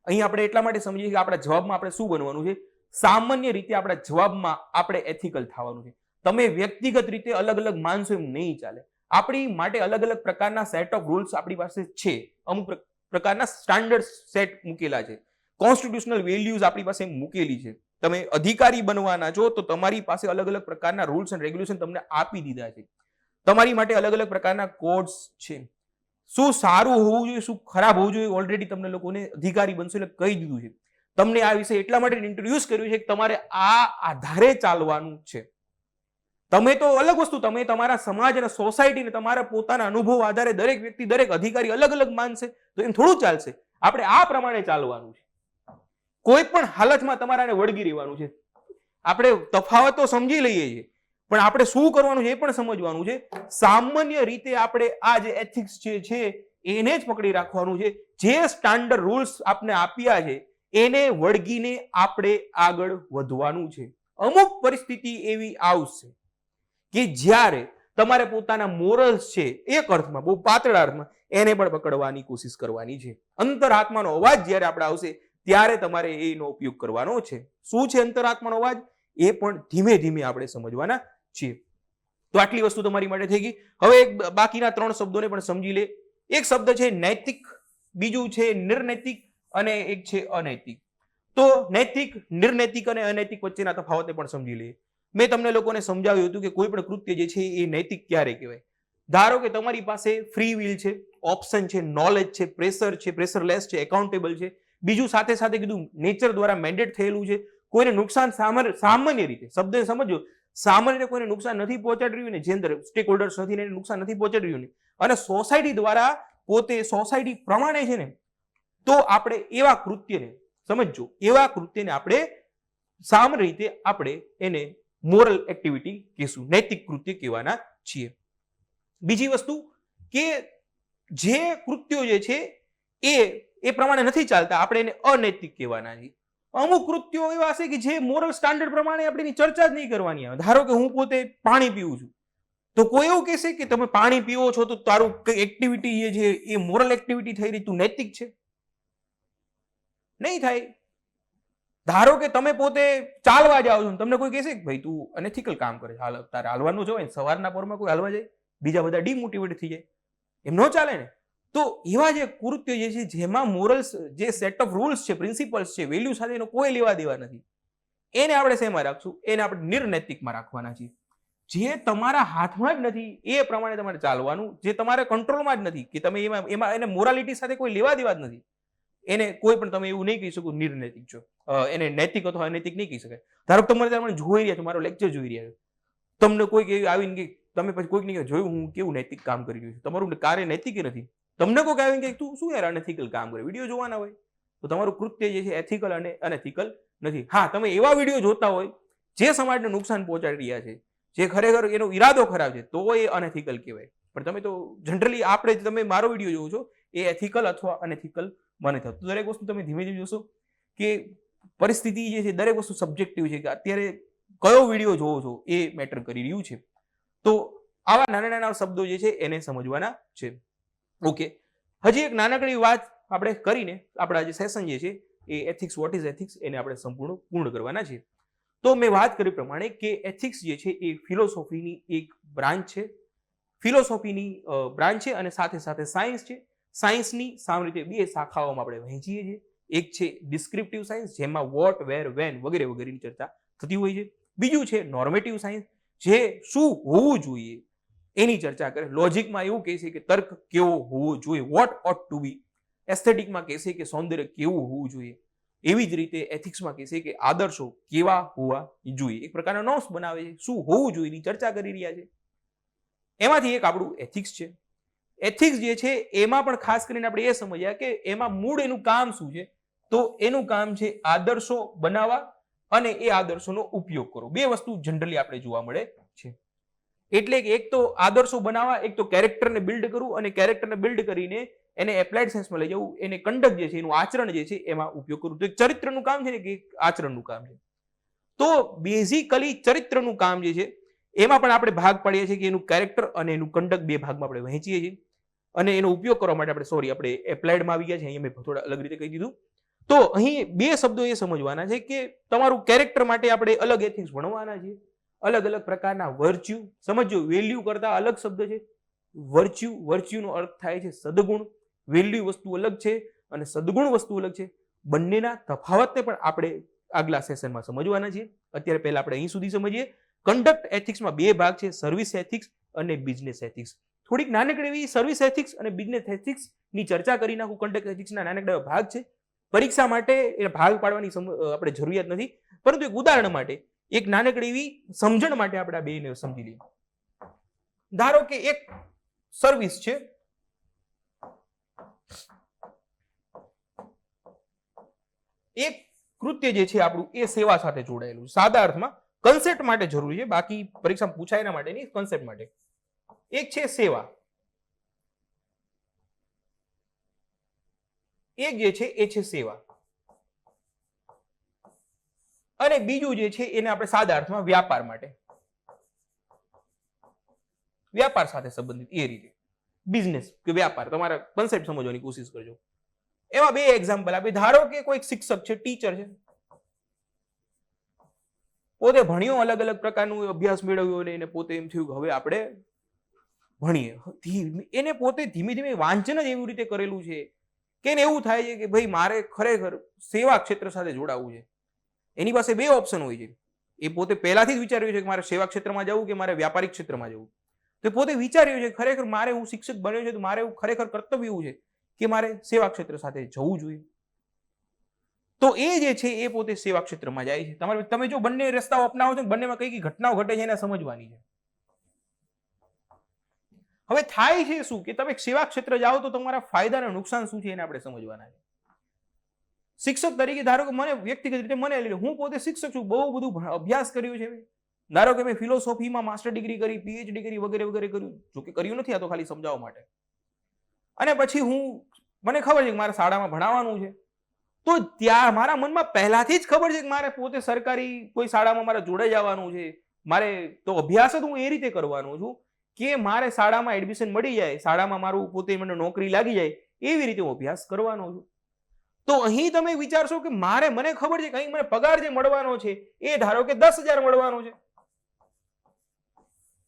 Speaker 1: અહીં આપણે એટલા માટે સમજીએ કે આપણા જવાબમાં આપણે શું બનવાનું છે. સામાન્ય રીતે આપણા જવાબમાં આપણે એથિકલ થવાનું છે. તમે વ્યક્તિગત રીતે અલગ અલગ માનશો એમ નહીં ચાલે. આપણી માટે અલગ અલગ પ્રકારના સેટ ઓફ રૂલ્સ આપણી પાસે છે, અમુક પ્રકારના સ્ટાન્ડર્ડ સેટ મૂકેલા છે, કોન્સ્ટિટ્યુશનલ વેલ્યુઝ આપણી પાસે મૂકેલી છે. તમે અધિકારી બનવાના છો તો તમારી પાસે અલગ અલગ પ્રકારના રૂલ્સ એન્ડ રેગ્યુલેશન તમને આપી દીધા છે. તમારી માટે અલગ અલગ પ્રકારના કોડ્સ છે. શું સારું હોવું જોઈએ, શું ખરાબ હોવું જોઈએ, ઓલરેડી તમને લોકોને અધિકારી બનશો એટલે કહી દીધું છે. તમને આ વિશે એટલા માટે ઇન્ટ્રોડ્યુસ કર્યું છે કે તમારે આ આધારે ચાલવાનું છે. તમે તો અલગ વસ્તુ, તમે તમારા સમાજ અને સોસાયટીને તમારા પોતાના અનુભવ આધારે દરેક વ્યક્તિ, દરેક અધિકારી અલગ અલગ માનશે, તો એમ થોડું ચાલશે. આપણે આ પ્રમાણે ચાલવાનું છે. કોઈ પણ હાલતમાં તમારે વળગી રહેવાનું છે. આપણે તફાવતો સમજી લઈએ છીએ, પણ આપણે શું કરવાનું છે એ પણ સમજવાનું છે. સામાન્ય રીતે આપણે આ જે એથિક્સ છે એને જ પકડી રાખવાનું છે. જે સ્ટાન્ડર્ડ રૂલ્સ આપને આપ્યા છે એને વળગીને આપણે આગળ વધવાનું છે. અમુક પરિસ્થિતિ એવી આવશે કે જ્યારે તમારે પોતાના મોરલ્સ છે, એક અર્થમાં, બહુ પાતળા અર્થમાં, એને પણ પકડવાની કોશિશ કરવાની છે. અંતરાત્માનો અવાજ જ્યારે આપણે આવશે ત્યારે તમારે એનો ઉપયોગ કરવાનો છે. શું છે અંતરાત્માનો અવાજ એ પણ ધીમે ધીમે આપણે સમજવાના છીએ. તો આટલી વસ્તુ તમારી માટે થઈ ગઈ. હવે બાકીના 3 શબ્દોને પણ સમજી લે. એક શબ્દ છે નૈતિક, બીજું છે નિર્નૈતિક અને એક છે અનૈતિક. તો નૈતિક, નિર્નૈતિક અને અનૈતિક વચ્ચેના તફાવતને પણ સમજી લઈએ. મેં તમને લોકોને સમજાવ્યું હતું કે કોઈ પણ કૃત્ય જે છે એ નૈતિક ક્યારે કહેવાય. ધારો કે તમારી પાસે ફ્રી વિલ છે, ઓપ્શન છે, નોલેજ છે, પ્રેશર છે, પ્રેશરલેસ છે, એકાઉન્ટેબલ છે. બીજું સાથે સાથે કીધું નેચર દ્વારા મેન્ડેટ થયેલું છે. કોઈને નુકસાન સામાન્ય રીતે, શબ્દ સમજો, સામાન્ય રીતે કોઈને નુકસાન નથી પહોંચાડી રહ્યું ને, જે અંદર સ્ટેક હોલ્ડર્સ નથી ને નુકસાન નથી પહોંચાડી રહ્યું ને, અને સોસાયટી દ્વારા પોતે સોસાયટી પ્રમાણે છે ને, તો આપણે એવા કૃત્યને સમજો, એવા કૃત્યને આપણે સામાન્ય રીતે આપણે એને મોરલ એક્ટિવિટી કહેશું, નૈતિક કૃત્ય કહેવાના છીએ. બીજી વસ્તુ કે જે કૃત્યો જે છે એ પ્રમાણે નથી ચાલતા, આપણે એને અનૈતિક કહેવાના છીએ. અમુક કૃત્યો એવા છે કે જે મોરલ સ્ટાન્ડર્ડ પ્રમાણે આપણે એની ચર્ચા જ નહીં કરવાની આવે. ધારો કે હું પોતે પાણી પીવું છું, તો કોઈ એવું કહેશે કે તમે પાણી પીવો છો તો તારું એક્ટિવિટી જે છે એ મોરલ એક્ટિવિટી થઈ રહી, તું નૈતિક છે? નહીં થાય. ધારો કે તમે પોતે ચાલવા જાઓ છો, તમને કોઈ કહેશે કે ભાઈ તું અનએથિકલ કામ કરે છે, તારે હાલવાનું જ હોય ને, સવારના પોરમાં કોઈ હાલવા જાય, બીજા બધા ડિમોટિવેટ થઈ જાય, એમ ન ચાલે ને. તો એવા જે કૃત્ય જે છે જેમાં મોરલ્સ, જે સેટ ઓફ રૂલ્સ છે, પ્રિન્સિપલ્સ છે, વેલ્યુ સાથે એનો કોઈ લેવા દેવા નથી, એને આપણે શેમાં રાખશું? એને આપણે નિર્નૈતિકમાં રાખવાના છીએ. જે તમારા હાથમાં જ નથી એ પ્રમાણે તમારે ચાલવાનું, જે તમારા કંટ્રોલમાં જ નથી, કે તમે એમાં એને મોરાલિટી સાથે કોઈ લેવા દેવા જ નથી, એને કોઈ પણ તમે એવું નહીં કહી શકો નિર્નૈતિક છો, એને નૈતિક અથવા અનૈતિક નહીં કહી શકાય. ધારો કે તમારે જોઈ રહ્યા છો, મારો લેક્ચર જોઈ રહ્યા છો, તમને કોઈ આવીને કે તમે પછી કોઈક નહીં જોયું હું કેવું નૈતિક કામ કરી રહ્યું છું, તમારું કાર્ય નૈતિક નથી, તમને કોઈક આવીને કે તું શું યાર અનએથિકલ કામ કરે, વિડીયો જોવાના હોય તો તમારું કૃત્ય જે છે એથિકલ અને અનએથિકલ નથી. હા, તમે એવા વિડીયો જોતા હોય જે સમાજને નુકસાન પહોંચાડી રહ્યા છે, જે ખરેખર એનો ઈરાદો ખરાબ છે, તો એ અનએથિકલ કહેવાય. પણ તમે તો જનરલી આપણે તમે મારો વિડીયો જોવો છો એ એથિકલ અથવા અનએથિકલ મને થતું. દરેક વસ્તુ તમે ધીમે ધીમે જોશો કે પરિસ્થિતિ જે છે દરેક વસ્તુ સબ્જેક્ટિવ છે કે અત્યારે કયો વિડીયો જોવો છો એ મેટર કરી રહ્યું છે. તો આવા નાના નાના શબ્દો જે છે એને સમજવાના છે. ઓકે, હજી એક નાનકડી વાત આપણે કરીને આપણા જે સેશન જે છે એ એથિક્સ, વોટ ઇઝ એથિક્સ, એને આપણે પૂર્ણ કરવાના છે. તો મેં વાત કરી પ્રમાણે કે એથિક્સ જે છે એ ફિલોસોફીની એક બ્રાન્ચ છે. ફિલોસોફીની બ્રાન્ચ છે અને સાથે સાથે સાયન્સ છે. સાયન્સની સામાન્ય રીતે બે શાખાઓમાં આપણે વહેંચીએ છીએ. એક છે ડિસ્ક્રિપ્ટિવ સાયન્સ, જેમાં વોટ, વેર, વેન વગેરે વગેરેની ચર્ચા થતી હોય છે. બીજું છે નોર્મેટિવ સાયન્સ, જે શું હોવું જોઈએ એની ચર્ચા કરે. લોજિકમાં એવું કહે છે કે તર્ક કેવો હોવો જોઈએ, વોટ ઓટ ટુ બી. એસ્થેટિકમાં કહેશે કે સૌંદર્ય કેવું હોવું જોઈએ. એવી જ રીતે એથિક્સમાં કહેશે કે આદર્શો કેવા હોવા જોઈએ. એક પ્રકારના નોટ્સ બનાવે છે, શું હોવું જોઈએ એની ચર્ચા કરી રહ્યા છે. એમાંથી એક આપણું એથિક્સ છે. એથિક્સ જે છે એમાં પણ ખાસ કરીને આપણે એ સમજ્યા કે એમાં મૂળ એનું કામ શું છે. તો એનું કામ છે આદર્શો બનાવવા અને એ આદર્શોનો ઉપયોગ કરો. બે વસ્તુ જનરલી આપણે જોવા મળે છે. એટલે કે એક તો આદર્શો બનાવવા, એક તો કેરેક્ટરને બિલ્ડ કરવું, અને કેરેક્ટરને બિલ્ડ કરીને એને એપ્લાઇડ સેન્સમાં લઈ જવું, એને કંડક્ટ જે છે એનું આચરણ જે છે એમાં ઉપયોગ કરવું. તો એક ચરિત્રનું કામ છે ને કે આચરણનું કામ છે. તો બેઝિકલી ચરિત્રનું કામ જે છે એમાં પણ આપણે ભાગ પાડીએ છીએ કે એનું કેરેક્ટર અને એનું કંડક્ટ બે ભાગમાં આપણે વહેંચીએ છીએ. અને એનો ઉપયોગ કરવા માટે આપણે એપ્લાઇડમાં આવી ગયા છે. અહીંયા મેં થોડા અલગ રીતે કહી દીધું. તો અહીં બે શબ્દો એ સમજવાના છે કે તમારું કેરેક્ટર માટે આપણે અલગ એથિક્સ ભણવાના છે. અલગ અલગ પ્રકારના વર્ચ્યુ સમજો. વેલ્યુ કરતા અલગ શબ્દ છે વર્ચ્યુ. વર્ચ્યુનો અર્થ થાય છે સદગુણ. વેલ્યુ વસ્તુ અલગ છે અને સદગુણ વસ્તુ અલગ છે. બંનેના તફાવતને પણ આપણે આગલા સેશનમાં સમજવાના છીએ. અત્યારે પહેલા આપણે અહીં સુધી સમજીએ. કંડક્ટ એથિક્સમાં બે ભાગ છે, સર્વિસ એથિક્સ અને બિઝનેસ એથિક્સ. થોડીક નાનકડી એવી સર્વિસ એથિક્સ અને બિઝનેસ એથિક્સ ની ચર્ચા કરી નાખું. કંડક્ટ એથિક્સના નાનકડા ભાગ છે. પરીક્ષા માટે એ ભાગ પાડવાની આપણે જરૂરિયાત નથી, પરંતુ એક ઉદાહરણ માટે, એક નાનકડી એવી સમજણ માટે આપણે આ બેને સમજી લઈએ. ધારો કે એક સર્વિસ છે, એક કૃત્ય જે છે આપણું એ સેવા સાથે જોડાયેલું. સાદા અર્થમાં કન્સેપ્ટ માટે જરૂરી છે, બાકી પરીક્ષા પૂછાય એના માટે નહીં, કન્સેપ્ટ માટે. એક છે સેવા, એક જે છે એ છે સેવા, અને બીજું જે છે એને આપણે સાદા અર્થમાં વ્યાપાર માટે, વ્યાપાર સાથે સંબંધિત એ રીતે. બિઝનેસ કે વ્યાપાર, તમારા કન્સેપ્ટ સમજવાની કોશિશ કરજો. એમાં બે એક્ઝામ્પલ આપી. ધારો કે કોઈ શિક્ષક છે, ટીચર છે, પોતે ભણ્યો, અલગ અલગ પ્રકારનું અભ્યાસ મેળવ્યો અને એને પોતે એમ થયું કે હવે આપણે ભણીએ. એને પોતે ધીમે ધીમે વાંચન જ એવી રીતે કરેલું છે કે એને એવું થાય છે કે ભાઈ મારે ખરેખર સેવા ક્ષેત્ર સાથે જોડાવું છે. એની પાસે બે ઓપ્શન હોય છે. એ પોતે પહેલાથી જ વિચાર્યું છે કે મારે સેવા ક્ષેત્રમાં જવું કે મારે વ્યાપારિક ક્ષેત્રમાં જવું. તો પોતે વિચાર્યું છે ખરેખર મારે, હું શિક્ષક બન્યો છે તો મારે એવું ખરેખર કર્તવ્ય એવું છે કે મારે સેવા ક્ષેત્ર સાથે જવું જોઈએ. તો એ જે છે એ પોતે સેવા ક્ષેત્રમાં જાય છે. તમે જો બંને રસ્તાઓ અપનાવો છો, બંનેમાં કઈ કઈ ઘટનાઓ ઘટે છે એને સમજવાની છે. હવે થાય છે શું કે તમે સેવા ક્ષેત્ર જાઓ તો તમારા ફાયદા અને નુકસાન શું છે એને આપણે સમજવાના છે. શિક્ષક તરીકે ધારો કે મને વ્યક્તિગત રીતે મને લઈ લો, હું પોતે શિક્ષક છું, બહુ બધું અભ્યાસ કર્યો છે. ધારો કે મેં ફિલોસોફીમાં માસ્ટર ડિગ્રી કરી, પીએચડી ડિગ્રી વગેરે વગેરે કર્યું. જોકે કર્યું નથી, આ તો ખાલી સમજાવવા માટે. અને પછી મને ખબર છે કે મારે શાળામાં ભણાવવાનું છે, તો ત્યાં મારા મનમાં પહેલાથી જ ખબર છે કે મારે પોતે સરકારી કોઈ શાળામાં મારે જોડાઈ જવાનું છે. મારે તો અભ્યાસ જ હું એ રીતે કરવાનો છું કે મારે શાળામાં એડમિશન મળી જાય, શાળામાં મારું પોતે મને નોકરી લાગી જાય, એવી રીતે હું અભ્યાસ કરવાનો છું. તો અહીં તમે વિચારશો કે મને ખબર છે કે અહીં મને પગાર જે મળવાનો છે એ ધારો કે 10,000 મળવાનો છે.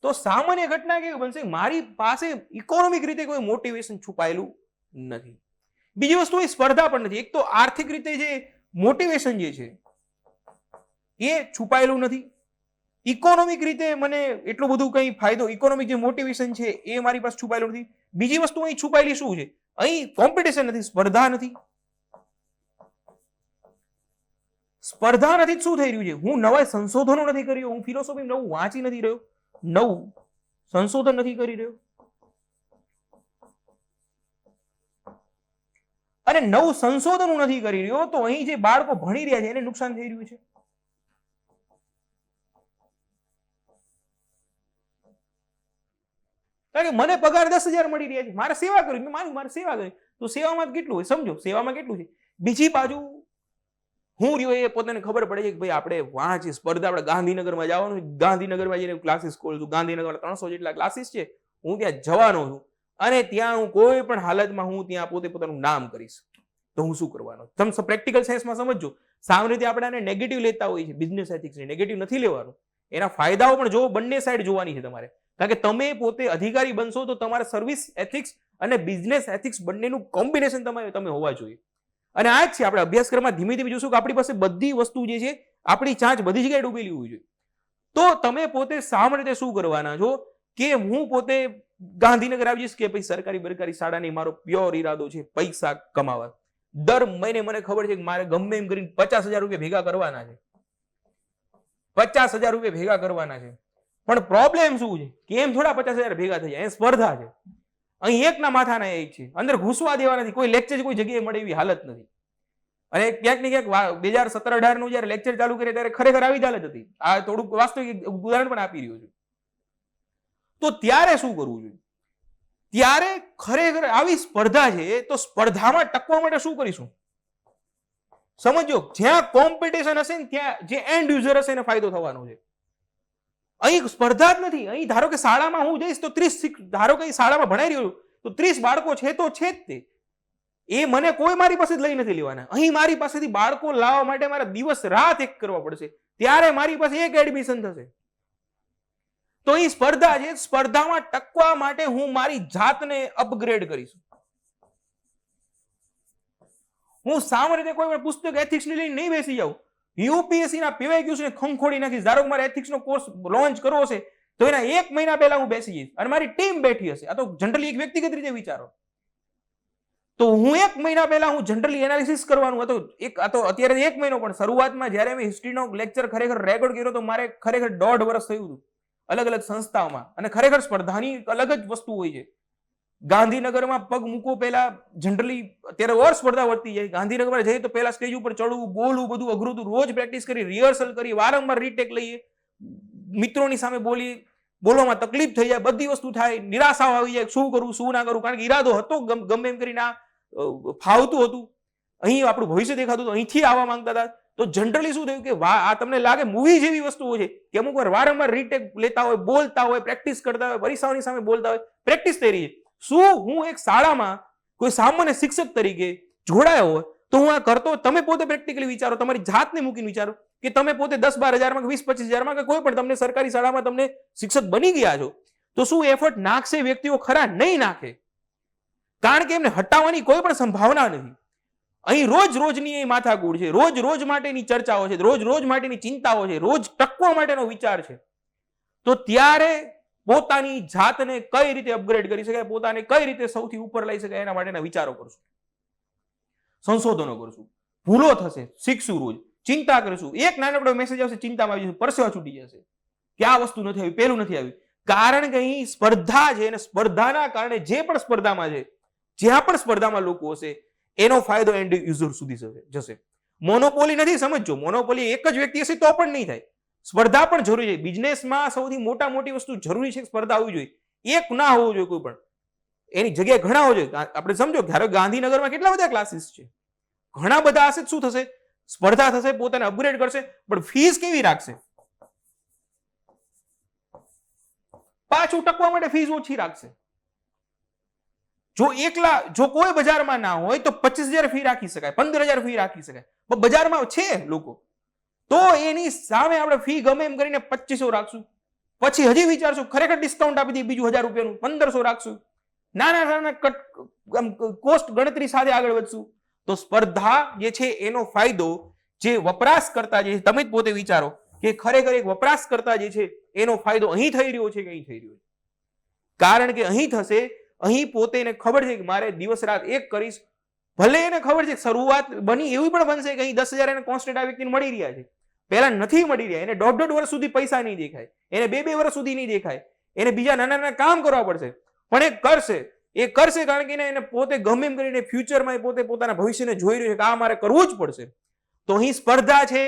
Speaker 1: તો સામાન્ય ઘટના કેવી બનશે? મારી પાસે ઇકોનોમિક રીતે કોઈ મોટિવેશન છુપાયેલું નથી. બીજી વસ્તુ એ સ્પર્ધા પણ નથી. એક તો આર્થિક રીતે જે મોટિવેશન જે છે એ છુપાયેલું નથી. ઇકોનોમિક રીતે મને એટલું બધું કઈ ફાયદો, ઇકોનોમિક જે મોટિવેશન છે એ મારી પાસે છુપાયેલું નથી. બીજી વસ્તુ અહીં છુપાયેલી શું છે? અહીં કોમ્પિટિશન નથી, સ્પર્ધા નથી. સ્પર્ધા નથી, શું થઈ રહ્યું છે? હું નવા સંશોધનો નથી કરી રહ્યો, હું ફિલોસોફી નવું વાંચી નથી રહ્યો, નવું સંશોધન નથી કરી રહ્યો, અને નવું સંશોધન હું નથી કરી રહ્યો. તો અહીં જે બાળકો ભણી રહ્યા છે એને નુકસાન થઈ રહ્યું છે. કારણ કે મને પગાર 10,000 મળી રહ્યા છે, મારે સેવા કરવી, મેં મારી સેવા કરી. તો સેવામાં કેટલું હોય સમજો, સેવામાં કેટલું છે. બીજી બાજુ હું રહ્યો એ પોતાને ખબર પડે છે કે ભાઈ આપણે વાં છે સ્પર્ધા, આપણે ગાંધીનગરમાં જવાનું, ગાંધીનગરમાં જઈને ક્લાસીસ ખોલું, ગાંધીનગરમાં 300 જેટલા ક્લાસીસ છે, હું ત્યાં જવાનો છું અને ત્યાં હું કોઈ પણ હાલતમાં હું ત્યાં પોતે પોતાનું નામ કરીશ તો હું શું કરવાનો? તમે પ્રેક્ટિકલ સાયન્સમાં સમજો. સામાન્ય રીતે આપણે આને નેગેટિવ લેતા હોઈએ છીએ, બિઝનેસ એથિક્સને નેગેટિવ નથી લેવાનું. એના ફાયદાઓ પણ જો બંને સાઈડ જોવાની છે તમારે, કારણ કે તમે પોતે અધિકારી બનશો તો તમારે સર્વિસ એથિક્સ અને બિઝનેસ એથિક્સ બંનેનું કોમ્બિનેશન તમે હોવા જોઈએ. અને આ જ છે આપણે અભ્યાસક્રમમાં ધીમે ધીમે જોશું કે આપણી પાસે બધી વસ્તુ જે છે, આપણી ચાંચ બધી જગ્યાએ ડૂબેલી હોવી જોઈએ. તો તમે પોતે સામાન્ય રીતે શું કરવાના છો કે હું પોતે ગાંધીનગર આવી જઈશ કે ભાઈ સરકારી બરકારી શાળા નહીં, મારો પ્યોર ઈરાદો છે પૈસા કમાવા. દર મહિને મને ખબર છે કે મારે ગમે એમ કરીને 50,000 રૂપિયા ભેગા કરવાના છે, 50,000 રૂપિયા ભેગા કરવાના છે. પણ પ્રોબ્લેમ શું છે કે એમ થોડા 50,000 ભેગા થઈ જાય, એ સ્પર્ધા છે. અહીં એકના માથાના એક છે, અંદર ઘૂસવા દેવા નથી, કોઈ લેક્ચર કોઈ જગ્યાએ મળે એવી હાલત નથી. અને ક્યાંક ને ક્યાંક 2017-18 નું જયારે લેક્ચર ચાલુ કરે ત્યારે ખરેખર આવી જ હાલત હતી. આ થોડુંક વાસ્તવિક ઉદાહરણ પણ આપી રહ્યો છું. તો ત્યારે શું કરવું જોઈએ? ત્યારે ખરેખર આવી સ્પર્ધા છે તો સ્પર્ધામાં ટકવા માટે શું કરીશું? સમજો, જ્યાં કોમ્પિટિશન હશે ને ત્યાં જે એન્ડ યુઝર હશે એને ફાયદો થવાનો છે. અહીં સ્પર્ધા જ નથી. અહીં ધારો કે શાળામાં હું જઈશ તો 30, ધારો કે શાળામાં ભણાઈ રહ્યો તો 30 બાળકો છે તો છે જ તે. એ મને કોઈ મારી પાસે લઈ નથી લેવાના. અહીં મારી પાસેથી બાળકો લાવવા માટે મારે દિવસ રાત એક કરવા પડશે, ત્યારે મારી પાસે એક એડમિશન થશે. તો અહીં સ્પર્ધા છે, સ્પર્ધામાં ટકવા માટે હું મારી જાતને અપગ્રેડ કરીશ. હું સામાન્ય રીતે કોઈ પુસ્તક એથિક્સ ની લઈને નહીં બેસી જાઉં. યુપીએસસી ના પીવાયક્યુઝ ને ખંખોડી નાખીશ. ધારો કે મારે એથિક્સ નો કોર્સ લોન્ચ કરવો છે તો એના 1 મહિના પહેલા હું બેસી જઈશ અને મારી ટીમ બેઠી હશે. આ તો જનરલી એક વ્યક્તિગત રીતે વિચારો. તો હું 1 મહિના પહેલા હું જનરલી એનાલિસિસ કરવાનું હતું. આ તો અત્યારે 1 મહિનો, પણ શરૂઆતમાં જ્યારે મેં હિસ્ટ્રીનો લેક્ચર ખરેખર રેકોર્ડ કર્યો તો મારે ખરેખર 1.5 વર્ષ થયું હતું અલગ અલગ સંસ્થાઓમાં. અને ખરેખર સ્પર્ધાની અલગ જ વસ્તુ હોય છે. ગાંધીનગરમાં પગ મૂકો પહેલા જનરલી અત્યારે ઓર સ્પર્ધા વધતી જાય. ગાંધીનગરમાં જઈએ તો પહેલા સ્ટેજ ઉપર ચડવું, બોલવું બધું અઘરું હતું. રોજ પ્રેક્ટિસ કરી, રિહર્સલ કરી, વારંવાર રીટેક લઈએ, મિત્રોની સામે બોલવામાં તકલીફ થઈ જાય, બધી વસ્તુ થાય, નિરાશા આવી જાય, શું કરવું શું ના કરવું. કારણ કે ઈરાદો હતો ગમે એમ કરીને ફાવતું હતું, અહીં આપણું ભવિષ્ય દેખાતું હતું, અહીંથી આવવા માંગતા હતા. તો જનરલી શું થયું કે આ તમને લાગે મૂવી જેવી વસ્તુઓ છે કે અમુક વાર વારંવાર રીટેક લેતા હોય, બોલતા હોય, પ્રેક્ટિસ કરતા હોય, પરીક્ષાઓની સામે બોલતા હોય, પ્રેક્ટિસ થઈ રહી છે. શું હું એક શાળામાં કોઈ સામાન્ય શિક્ષક તરીકે જોડાયો હોય તો હું આ કરતો? તમે પોતે પ્રેક્ટિકલી વિચારો, તમારી જાતને મૂકીને વિચારો કે તમે પોતે 10-12 હજારમાં, 20-25 હજારમાં કે કોઈ પણ તમને સરકારી શાળામાં તમને શિક્ષક બની ગયા છો તો શું એફર્ટ નાખશે વ્યક્તિઓ? ખરા નહીં નાખે. કારણ કે એમને હટાવવાની કોઈ પણ સંભાવના નથી. અહીં રોજ રોજની એ માથાકૂટ છે, રોજ રોજ માટેની ચર્ચાઓ છે, રોજ રોજ માટેની ચિંતાઓ છે, રોજ ટકવા માટેનો વિચાર છે. તો ત્યારે પોતાની જાતને કઈ રીતે અપગ્રેડ કરી શકાય, પોતાને કઈ રીતે સૌથી ઉપર લઈ શકાય એના માટેના વિચારો કરશું, સંશોધનો કરશું, ભૂલો થશે, શીખશું, રોજ ચિંતા કરીશું. એક નાનકડો મેસેજ આવશે, ચિંતામાં આવી જશે, પરસેવા છૂટી જશે કે આ વસ્તુ નથી આવી, પેલું નથી આવ્યું. કારણ કે અહીં સ્પર્ધા છે અને સ્પર્ધાના કારણે જે પણ સ્પર્ધામાં છે, જ્યાં પણ સ્પર્ધામાં લોકો હશે એનો ફાયદો એન્ડ યુઝર સુધી જશે. મોનોપોલી નથી, સમજો. મોનોપોલી એક જ વ્યક્તિ હશે તો પણ નહીં થાય. સ્પર્ધા પણ જરૂરી છે. બિઝનેસમાં સૌથી મોટી વસ્તુ જરૂરી છે, સ્પર્ધા હોવી જોઈએ. એક ના હોવું જોઈએ કોઈ પણ, એની જગ્યાએ ઘણા હોવો જોઈએ. આપણે સમજો ધારો ગાંધીનગરમાં કેટલા બધા ક્લાસીસ છે, ઘણા બધા હશે. શું થશે? સ્પર્ધા થશે, પોતાને અપગ્રેડ કરશે, પણ ફીસ કેવી રાખશે? પાછું ટકવા માટે ફીસ ઓછી રાખશે. જો કોઈ બજારમાં ના હોય તો 25,000 ફી રાખી શકાય, 15,000 ફી રાખી શકાય. પણ બજારમાં છે લોકો, તો એની સામે આપણે ફી ગમે એમ કરીને 2,500 રાખશું. પછી હજી વિચારશું ખરેખર ડિસ્કાઉન્ટ આપી દઈએ બીજું 1,000 રૂપિયાનું, 1,500 રાખશું. નાના કોસ્ટ ગણતરી સાથે આગળ વધશું. તો સ્પર્ધા જે છે એનો ફાયદો જે વપરાશકર્તા જે તમે જ પોતે વિચારો કે ખરેખર એક વપરાશકર્તા જે છે એનો ફાયદો અહીં થઈ રહ્યો છે કે અહીં થઈ રહ્યો છે? કારણ કે અહીં થશે, અહીં પોતે એને ખબર છે કે મારે દિવસ રાત એક કરીશ. ભલે એને ખબર છે શરૂઆત બની એવી પણ બનશે કે અહીં 10,000 એને કોન્સ્ટન્ટ આ વ્યક્તિને મળી રહ્યા છે, પહેલા નથી મળી રહ્યા, એને 1.5 વર્ષ સુધી પૈસા નહીં દેખાય, એને 2 વર્ષ સુધી નહીં દેખાય, એને બીજા નાના કામ કરવા પડશે, પણ એ કરશે કારણ કે એને પોતે ગમે એમ કરીને ફ્યુચરમાં પોતે પોતાના ભવિષ્યને જોઈ રહ્યું છે કે આ મારે કરવું જ પડશે. તો અહીં સ્પર્ધા છે,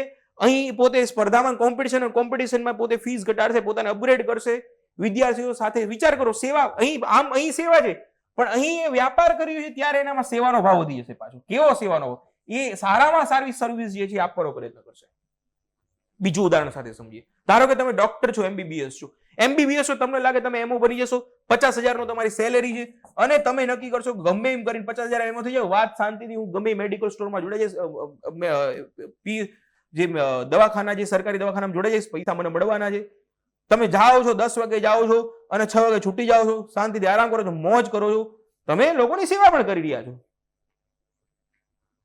Speaker 1: અહીં પોતે સ્પર્ધામાં કોમ્પિટિશનમાં પોતે ફીસ ઘટાડશે, પોતાને અપગ્રેડ કરશે. વિદ્યાર્થીઓ સાથે વિચાર કરો, સેવા અહીં સેવા છે, પણ અહીં એ વ્યાપાર કર્યો છે ત્યારે એનામાં સેવાનો ભાવ વધી જશે. પાછો કેવો સેવાનો ભાવ? એ સારામાં સારી સર્વિસ જે છે એ આપવાનો પ્રયત્ન કરશે. બીજું ઉદાહરણ સાથે સમજીએ. ધારો કે તમે ડોક્ટર છો, એમબીબીએસ છો. એમબીબીએસ છો, તમને લાગે તમે એમઓ બની જશો, 50,000 નો તમારી સેલેરી છે, અને તમે નક્કી કરશો ગમે એમ કરીને 50,000 એમઓ થઈ જાય, વાત શાંતિથી હું ગમે મેડિકલ સ્ટોરમાં જોડાઈ જઈશ, જે દવાખાના, જે સરકારી દવાખાનામાં જોડાઈ જઈશ, પૈસા મને મળવાના છે. તમે જાઓ છો, 10 વાગે જાઓ છો અને 6 વાગે છૂટી જાઓ છો, શાંતિથી આરામ કરો છો, મોજ કરો છો, તમે લોકોની સેવા પણ કરી રહ્યા છો.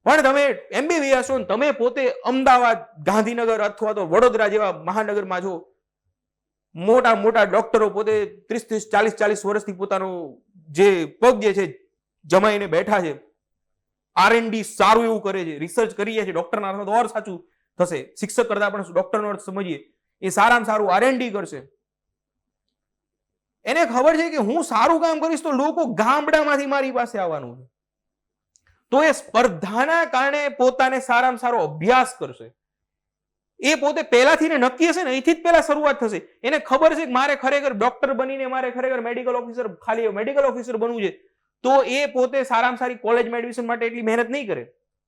Speaker 1: પણ તમે એમબીબીએસ છો, તમે પોતે અમદાવાદ, ગાંધીનગર અથવા તો વડોદરા જેવા મહાનગરમાં છો, મોટા મોટા ડોક્ટરો પોતે 30, 40 વર્ષથી પોતાનો જે પગ જે છે જમાઈને બેઠા છે, R&D સારું એવું કરે છે, રિસર્ચ કરીએ છે, ડોક્ટરના અર્થમાં તો ઓર સાચું થશે, શિક્ષક કરતા પણ ડોક્ટરનો અર્થ સમજીએ, એ સારામાં સારું R&D કરશે. એને ખબર છે કે હું સારું કામ કરીશ તો લોકો ગામડામાંથી મારી પાસે આવવાનું છે. તો એ સ્પર્ધાના કારણે પોતાને સારામાં સારો અભ્યાસ કરશે. એ પોતે પહેલાથી નક્કી હશે ને, અહીંથી જ પહેલા શરૂઆત થશે. એને ખબર છે કે મારે ખરેખર ડોક્ટર બનીને મારે ખરેખર મેડિકલ ઓફિસર, ખાલી મેડિકલ ઓફિસર બનવું છે, તો એ પોતે સારામાં સારી કોલેજમાં એડમિશન માટે એટલી મહેનત નહીં કરે.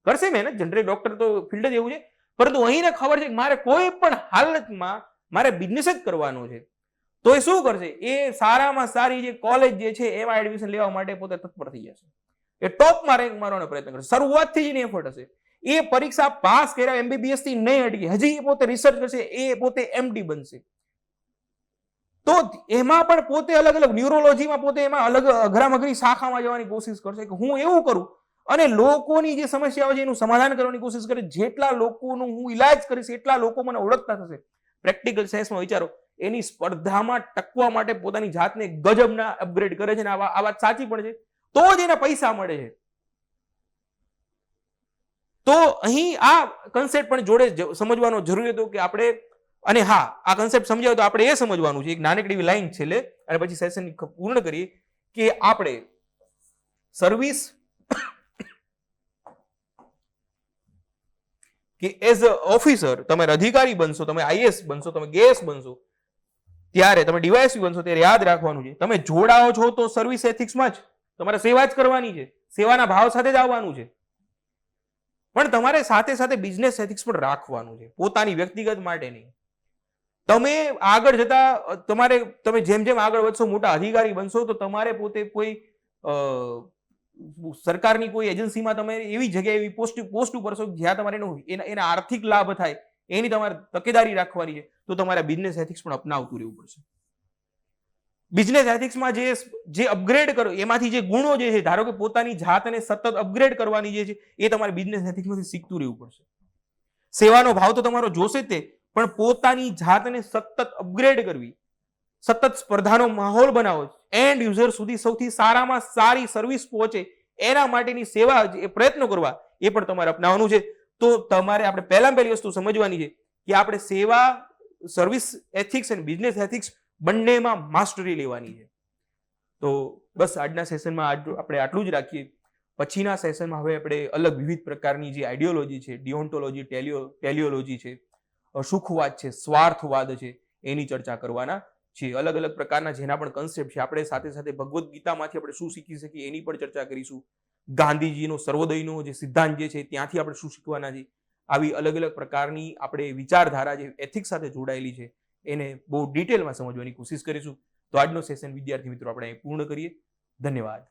Speaker 1: કરશે મહેનત, જનરલી ડોક્ટર તો ફિલ્ડ જ એવું છે, પરંતુ અહીંને ખબર છે કે મારે કોઈ પણ હાલતમાં મારે બિઝનેસ જ કરવાનો છે. તો એ શું કરશે? એ સારામાં સારી જે કોલેજ જે છે એમાં એડમિશન લેવા માટે પોતે તત્પર થઈ જશે. એ ટોપમાં રેન્ક મારવાનો પ્રયત્ન કરશે. શરૂઆતથી જ એની એફર્ટ હશે. એ પરીક્ષા પાસ કર્યા એમબીબીએસ થી નહીં અટકે, હજી એ પોતે રિસર્ચ કરશે, એ પોતે એમડી બનશે. તો એમાં પણ પોતે અલગ અલગ ન્યુરોલોજીમાં પોતે એમાં અલગ અઘરામઘરી શાખામાં જવાની કોશિશ કરશે કે હું એવું કરું અને લોકોની જે સમસ્યાઓ છે એનું સમાધાન કરવાની કોશિશ કરે. જેટલા લોકોનું હું ઇલાજ કરીશ એટલા લોકો મને ઓળખતા થશે. પ્રેક્ટિકલ સાયન્સમાં વિચારો, એની સ્પર્ધામાં ટકવા માટે પોતાની જાતને ગજબના અપગ્રેડ કરે છે, અને આ વાત સાચી પણ છે, તો જ એને પૈસા મળે છે. તો અહીં આ કન્સેપ્ટ પણ જોડે સમજવાનો જરૂરી હતો કે આપણે, અને હા, આ કન્સેપ્ટ સમજાવ તો આપણે એ સમજવાનું છે, એક નાનકડી લાઈન છેલ્લે અને પછી સેશન પૂર્ણ કરીએ, કે આપણે સર્વિસ કે એઝ અ ઓફિસર તમે અધિકારી બનશો, તમે આઈએસ બનશો, તમે ગેસ બનશો, ત્યારે તમે ડીવાયએસપી બનશો, ત્યારે યાદ રાખવાનું છે તમે જોડાઓ છો તો સર્વિસ એથિક્સમાં જ તમારે સેવા જ કરવાની છે, સેવાના ભાવ સાથે જ આવવાનું છે, પણ તમારે સાથે સાથે બિઝનેસ એથિક્સ પણ રાખવાનું છે, પોતાની વ્યક્તિગત માટે નહીં. તમે આગળ જતા તમે જેમ જેમ આગળ વધશો, મોટા અધિકારી બનશો, તો તમારે પોતે કોઈ સરકારની કોઈ એજન્સીમાં તમે એવી જગ્યાએ એવી પોસ્ટ ઉપર છો જ્યાં તમારે એના આર્થિક લાભ થાય, એની તમારે તકેદારી રાખવાની છે. તો તમારે બિઝનેસ એથિક્સ પણ અપનાવતું રહેવું પડશે. બિઝનેસ એથિક્સમાં જે અપગ્રેડ કરો એમાંથી જે ગુણો જે છે, ધારો કે પોતાની જાતને સતત અપગ્રેડ કરવાની જે છે, એ તમારે બિઝનેસ એથિક્સમાંથી શીખતું રહેવું પડશે. સેવાનો ભાવ તો તમારો જોશે તે, પણ પોતાની જાતને સતત અપગ્રેડ કરવી, સતત સ્પર્ધાનો માહોલ બનાવો, એન્ડ યુઝર સુધી સૌથી સારામાં સારી સર્વિસ પહોંચે એના માટેની સેવા, એ પ્રયત્નો કરવા, એ પણ તમારે અપનાવવાનું છે. તો તમારે આપણે પહેલામાં પહેલી વસ્તુ સમજવાની છે કે આપણે સેવા, સર્વિસ એથિક્સ અને બિઝનેસ એથિક્સ બંનેમાં માસ્ટરી લેવાની છે. તો બસ આજના સેશનમાં આપણે આટલું જ રાખીએ. પછીના સેશનમાં હવે આપણે અલગ વિવિધ પ્રકારની જે આઈડિયોલોજી છે, ડિઓન્ટોલોજી, ટેલિયોલોજી છે, સુખવાદ છે, સ્વાર્થવાદ છે, એની ચર્ચા કરવાના છે. અલગ અલગ પ્રકારના જેના પણ કન્સેપ્ટ છે, આપણે સાથે સાથે ભગવદ્ ગીતામાંથી આપણે શું શીખી શકીએ એની પણ ચર્ચા કરીશું. ગાંધીજીનો સર્વોદયનો જે સિદ્ધાંત જે છે ત્યાંથી આપણે શું શીખવાના છે. આવી અલગ અલગ પ્રકારની આપણે વિચારધારા જે એથિક્સ સાથે જોડાયેલી છે એને બહુ ડિટેલમાં સમજવાની કોશિશ કરીશું. તો આજનો સેશન વિદ્યાર્થી મિત્રો આપણે પૂર્ણ કરીએ. ધન્યવાદ.